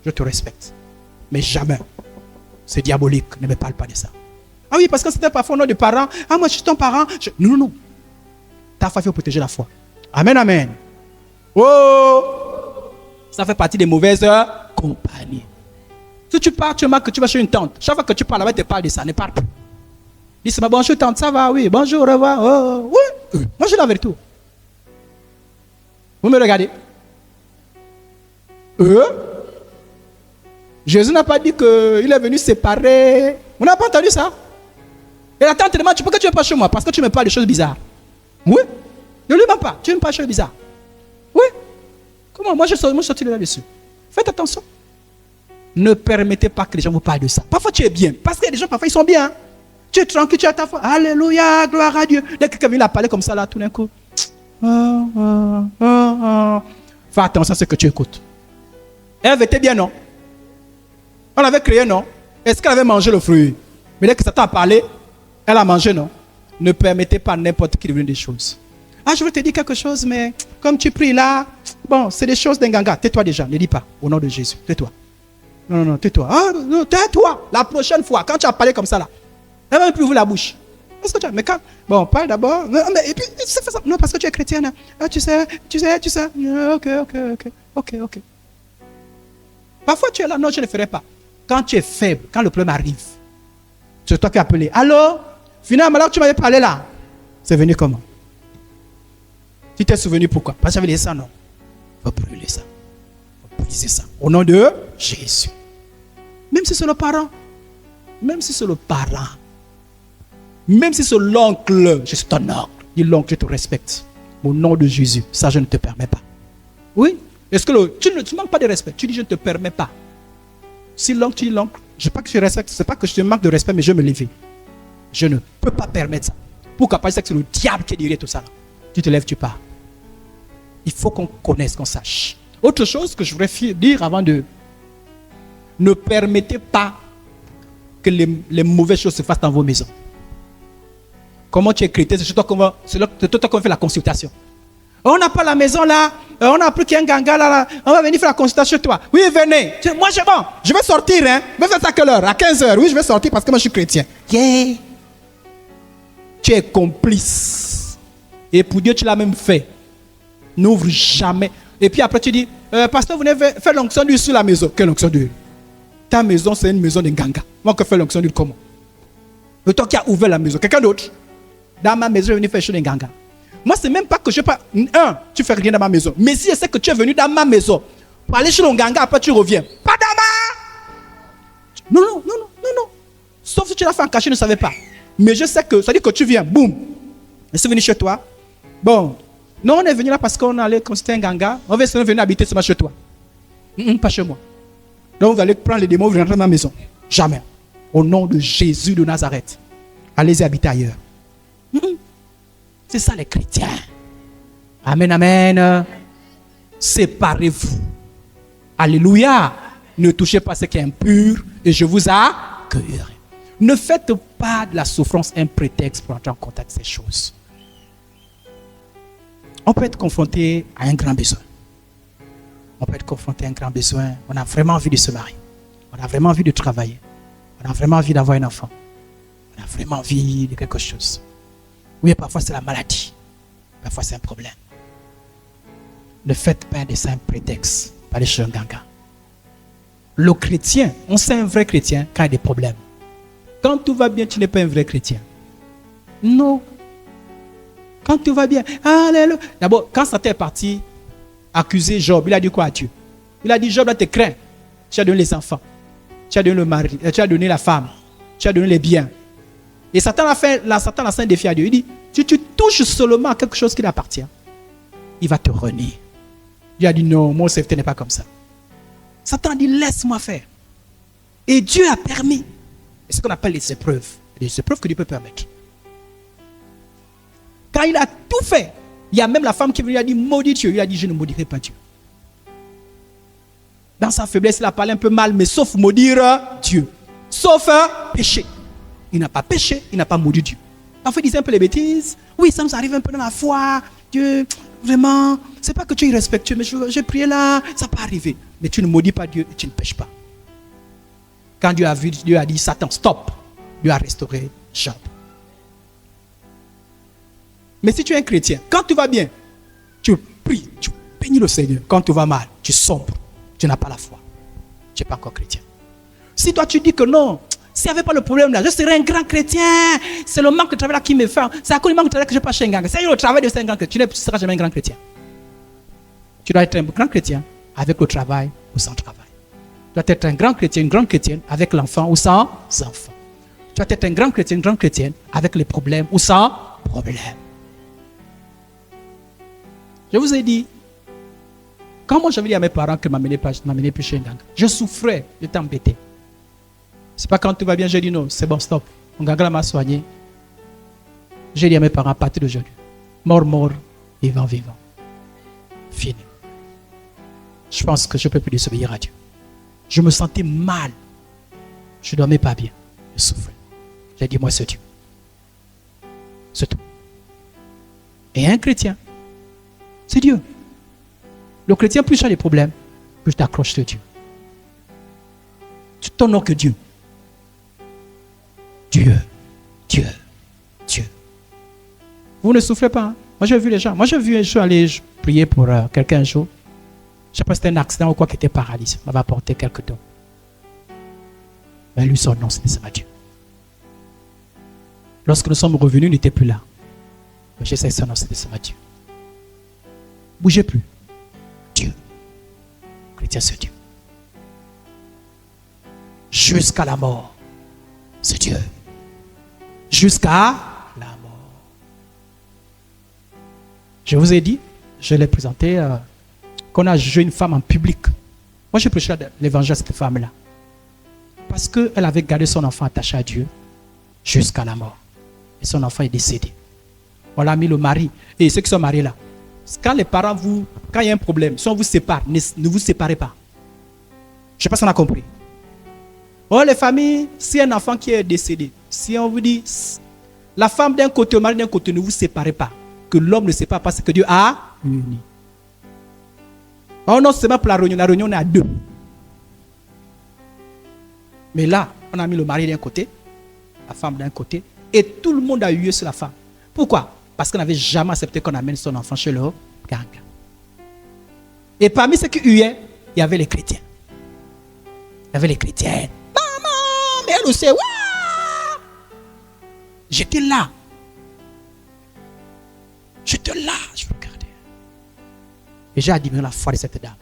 Je te respecte. Mais jamais. C'est diabolique. Ne me parle pas de ça. Ah oui, parce que c'était parfois au nom de parents. Ah, moi, je suis ton parent. Non. Ta foi, il faut protéger la foi. Amen, amen. Oh! Ça fait partie des mauvaises compagnies. Si tu pars, tu remarques que tu vas chez une tante. Chaque fois que tu parles, elle te parle de ça. Ne parle pas. Dis, bonjour tante, ça va? Oui, bonjour, au revoir. Oh, oui. Moi, je la vérité. Vous me regardez? Jésus n'a pas dit qu'il est venu séparer. On n'a pas entendu ça? Et la tante demande, pourquoi tu ne viens pas chez moi? Parce que tu me parles de choses bizarres. Oui. Ne lui mens pas. Tu me parles de choses bizarres. Oui. Comment? Moi, je sortis de là-dessus. Faites attention. Ne permettez pas que les gens vous parlent de ça. Parfois, tu es bien. Parce que les gens, parfois, ils sont bien. Tu es tranquille, tu as ta foi. Alléluia, gloire à Dieu. Dès que quelqu'un vient parler comme ça, là, tout d'un coup. Fais attention à ce que tu écoutes. Elle était bien, non? On l'avait créé, non? Est-ce qu'elle avait mangé le fruit? Mais dès que Satan a parlé, elle a mangé, non? Ne permettez pas n'importe qui de venir des choses. Ah, je veux te dire quelque chose, mais comme tu pries là, bon, c'est des choses d'un ganga. Tais-toi déjà, ne dis pas, au nom de Jésus. Tais-toi. Non, tais-toi. Ah, non, tais-toi. La prochaine fois, quand tu as parlé comme ça là, elle va même plus ouvrir la bouche. Parce que tu as, mais quand, bon, parle d'abord. Non, mais, et puis, c'est ça. Non, parce que tu es chrétienne. Ah, tu sais. Ok. Parfois, tu es là, non, je ne ferai pas. Quand tu es faible, quand le problème arrive, c'est toi qui as appelé. Allô? Finalement, là, tu m'avais parlé là. C'est venu comment? Tu t'es souvenu pourquoi? Parce que j'avais dit ça, non? Il faut brûler ça. Il faut briser ça. Au nom de Jésus. Même si c'est le parent. Même si c'est le parent. Même si c'est l'oncle. Je suis ton oncle. Dis l'oncle, je te respecte. Au nom de Jésus. Ça, je ne te permets pas. Oui? Est-ce que tu ne manques pas de respect? Tu dis, je ne te permets pas. Si l'oncle, tu dis l'oncle. Je ne sais pas que je respecte. Ce n'est pas que je te manque de respect, mais je vais me lever. Je ne peux pas permettre ça. Pourquoi? Parce que c'est le diable qui est derrière tout ça. Tu te lèves, tu pars. Il faut qu'on connaisse, qu'on sache. Autre chose que je voudrais dire avant de... Ne permettez pas que les mauvaises choses se fassent dans vos maisons. Comment tu es chrétien? C'est toi qu'on fait la consultation. On n'a pas la maison là. On a appris qu'il y a un ganga là. On va venir faire la consultation chez toi. Oui, venez. Moi, je vais sortir. Hein. Je vais faire ça à quelle heure? À 15h. Oui, je vais sortir parce que moi, je suis chrétien. Yeah. Tu es complice. Et pour Dieu, tu l'as même fait. N'ouvre jamais. Et puis après, tu dis, pasteur, vous venez faire l'onction d'huile sur la maison. Quelle onction d'huile? Ta maison, c'est une maison de ganga. Moi, que faire l'onction d'huile comment? Et toi qui as ouvert la maison. Quelqu'un d'autre? Dans ma maison, je vais venir faire chose de ganga. Moi, c'est même pas que je pas. Tu fais rien dans ma maison. Mais si je sais que tu es venu dans ma maison pour aller chez le ganga, après tu reviens. Pas dans ma. Non. Sauf si tu l'as fait en cachet, je ne savais pas. Mais je sais que ça dit que tu viens, boum. Je suis venu chez toi. Bon. Non, on est venu là parce qu'on allait consulter un ganga. On va venir habiter seulement chez toi. Pas chez moi. Donc vous allez prendre les démons, vous rentrez dans ma maison. Jamais. Au nom de Jésus de Nazareth. Allez-y habiter ailleurs. C'est ça les chrétiens. Amen. Séparez-vous. Alléluia. Ne touchez pas ce qui est impur et je vous accueillerai. Ne faites pas de la souffrance un prétexte pour entrer en contact avec ces choses. On peut être confronté à un grand besoin. On a vraiment envie de se marier. On a vraiment envie de travailler. On a vraiment envie d'avoir un enfant. On a vraiment envie de quelque chose. Oui, parfois c'est la maladie. Parfois c'est un problème. Ne faites pas de ça un prétexte pour aller chez un ganga. Le chrétien, on sait un vrai chrétien quand il y a des problèmes. Quand tout va bien, tu n'es pas un vrai chrétien. Non. Quand tout va bien, alléluia. D'abord, quand Satan est parti accuser Job, il a dit quoi à Dieu? Il a dit, Job, là, tu crains. Tu as donné les enfants. Tu as donné le mari. Tu as donné la femme. Tu as donné les biens. Et Satan a lancé un défi à Dieu. Il dit, si tu touches seulement à quelque chose qui l'appartient, il va te renier. Dieu a dit, non, mon serviteur n'est pas comme ça. Satan a dit, laisse-moi faire. Et Dieu a permis. C'est ce qu'on appelle les épreuves. Les épreuves que Dieu peut permettre. Quand il a tout fait, il y a même la femme qui lui a dit, maudit Dieu. Il a dit, je ne maudirai pas Dieu. Dans sa faiblesse, il a parlé un peu mal, mais sauf maudire Dieu. Sauf péché. Il n'a pas péché, il n'a pas maudit Dieu. Parfois, il disait un peu les bêtises. Oui, ça nous arrive un peu dans la foi. Dieu, vraiment, c'est pas que tu es irrespectueux, mais j'ai prié là, ça peut arriver. Mais tu ne maudis pas Dieu et tu ne pêches pas. Quand Dieu a vu, Dieu a dit, Satan, stop. Dieu a restauré Job. Mais si tu es un chrétien, quand tout va bien, tu pries, tu bénis le Seigneur. Quand tout va mal, tu sombres, tu n'as pas la foi. Tu n'es pas encore chrétien. Si toi tu dis que non, s'il n'y avait pas le problème là, je serais un grand chrétien. C'est le manque de travail là qui me fait. C'est à cause du manque de travail que je ne suis pas chez un grand chrétien. C'est le travail de ce grand chrétien. Tu ne seras jamais un grand chrétien. Tu dois être un grand chrétien avec le travail ou sans travail. Tu dois être un grand chrétien, une grande chrétienne avec l'enfant ou sans enfant. Tu dois être un grand chrétien, une grande chrétienne avec les problèmes ou sans problème. Je vous ai dit, quand moi j'avais dit à mes parents que m'amener plus chez un ganga, je souffrais, j'étais embêté. C'est pas quand tout va bien, j'ai dit non, c'est bon, stop. Mon gangala m'a soigné. J'ai dit à mes parents, à partir d'aujourd'hui, mort, vivant. Fini. Je pense que je ne peux plus désobéir à Dieu. Je me sentais mal. Je ne dormais pas bien. Je souffrais. J'ai dit, moi, c'est Dieu. C'est tout. Et un chrétien, c'est Dieu. Le chrétien, plus tu as des problèmes, plus tu t'accroches sur Dieu. Tu t'honores que Dieu. Dieu. Vous ne souffrez pas. Hein? Moi, j'ai vu les gens. Moi, j'ai vu un jour aller prier pour quelqu'un un jour. Je ne sais pas si c'était un accident ou quoi qui était paralysé. On m'avait apporté quelques dons. Mais lui, son nom, c'était Dieu. Lorsque nous sommes revenus, il n'était plus là. Mais je sais que son nom, c'était Dieu. Bougez plus. Dieu. Chrétien, c'est Dieu. Jusqu'à la mort, c'est Dieu. Jusqu'à la mort. Je vous ai dit, je l'ai présenté, qu'on a jugé une femme en public. Moi, j'ai prêché l'évangile à cette femme-là. Parce qu'elle avait gardé son enfant attaché à Dieu jusqu'à la mort. Et son enfant est décédé. On l'a mis le mari. Et ceux qui sont mariés là, quand les parents quand il y a un problème, si on vous sépare, ne vous séparez pas. Je ne sais pas si on a compris. Oh, les familles, si un enfant qui est décédé, si on vous dit, la femme d'un côté, le mari d'un côté, ne vous séparez pas. Que l'homme ne sépare pas ce que Dieu a uni. Oh non, c'est pas pour la réunion on est à deux. Mais là, on a mis le mari d'un côté, la femme d'un côté, et tout le monde a hué sur la femme. Pourquoi? Parce qu'on n'avait jamais accepté qu'on amène son enfant chez le gang. Et parmi ceux qui huaient, il y avait les chrétiens. Il y avait les chrétiennes. Maman, mais elle aussi, waouh! J'étais là. Je regardais. Et j'ai admiré la foi de cette dame.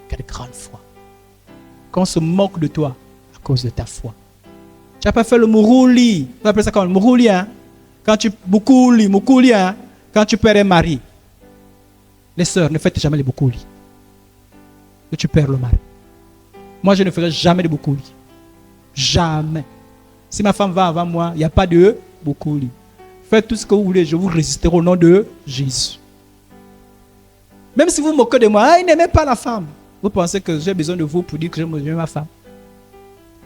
Quelle grande foi. Quand on se moque de toi à cause de ta foi. Tu n'as pas fait le mourouli. On appelle ça comme le mourouli, hein? Quand tu moukouli, hein? Quand tu perds un mari. Les sœurs, ne faites jamais les moukouli. Que tu perds le mari. Moi, je ne ferai jamais de moukouli. Jamais. Si ma femme va avant moi, il n'y a pas de moukouli. Faites tout ce que vous voulez, je vous résisterai au nom de Jésus. Même si vous moquez de moi, il n'aimait pas la femme. Vous pensez que j'ai besoin de vous pour dire que j'aime ma femme.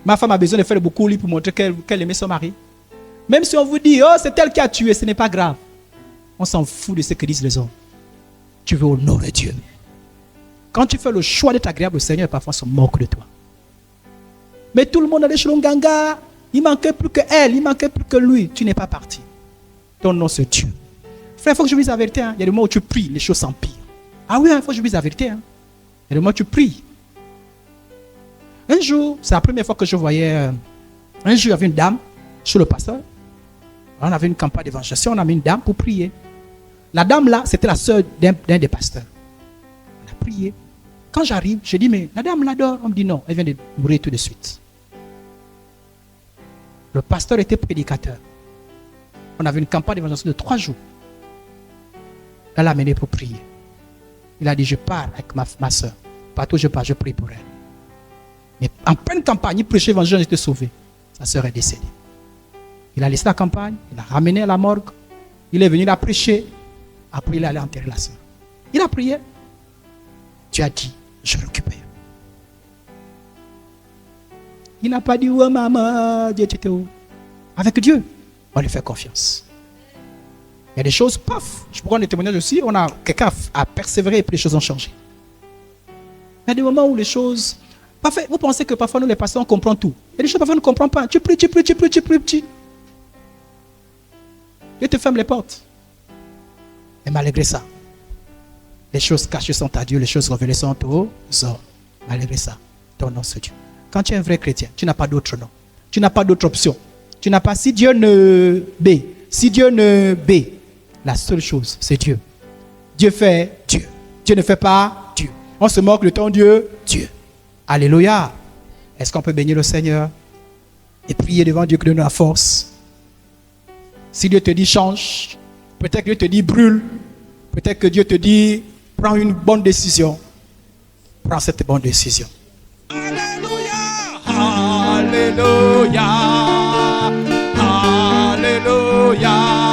Ma femme a besoin de faire beaucoup pour montrer qu'elle aimait son mari. Même si on vous dit, oh, c'est elle qui a tué, ce n'est pas grave. On s'en fout de ce que disent les hommes. Tu veux honorer Dieu. Quand tu fais le choix d'être agréable au Seigneur, parfois on se moque de toi. Mais tout le monde a des chelons ganga. Il manquait plus que elle, il manquait plus que lui. Tu n'es pas parti. Ton nom c'est Dieu. Frère, il faut que je dise la vérité. Hein. Il y a des moments où tu pries, les choses s'empirent. Ah oui, il faut que je dise la vérité. Hein. Il y a des moments où tu pries. Un jour, c'est la première fois que je voyais. Un jour, il y avait une dame chez le pasteur. On avait une campagne d'évangélisation, on a mis une dame pour prier. La dame là, c'était la sœur d'un des pasteurs. On a prié. Quand j'arrive, je dis, mais la dame là dort. On me dit non, elle vient de mourir tout de suite. Le pasteur était prédicateur. On avait une campagne d'évangélisation de 3 jours. Elle l'a amené pour prier. Il a dit, je pars avec ma soeur. Partout où je pars, je prie pour elle. Mais en pleine campagne, il prêchait l'évangile, j'étais sauvé. Sa soeur est décédée. Il a laissé la campagne, il l'a ramené à la morgue. Il est venu, il a prêché. Après, il est allé enterrer la soeur. Il a prié. Tu as dit, je récupère. Il n'a pas dit, oh maman, Dieu, tu étais où? Avec Dieu, on lui fait confiance. Il y a des choses, paf, je prends des témoignages aussi, quelqu'un a persévéré et puis les choses ont changé. Il y a des moments où les choses, parfait, vous pensez que parfois nous les pasteurs on comprend tout. Il y a des choses parfois on ne comprend pas. Tu pries. Dieu te ferme les portes. Et malgré ça, les choses cachées sont à Dieu, les choses révélées sont aux hommes. Malgré ça, ton nom c'est Dieu. Quand tu es un vrai chrétien, tu n'as pas d'autre nom. Tu n'as pas d'autre option. Tu n'as pas si Dieu ne B. Si Dieu ne B. La seule chose, c'est Dieu. Dieu fait Dieu. Dieu ne fait pas Dieu. On se moque de ton Dieu, Dieu. Alléluia. Est-ce qu'on peut bénir le Seigneur et prier devant Dieu que donne la force? Si Dieu te dit change, peut-être que Dieu te dit brûle, peut-être que Dieu te dit prends une bonne décision. Prends cette bonne décision. Alléluia. Alléluia. Alléluia.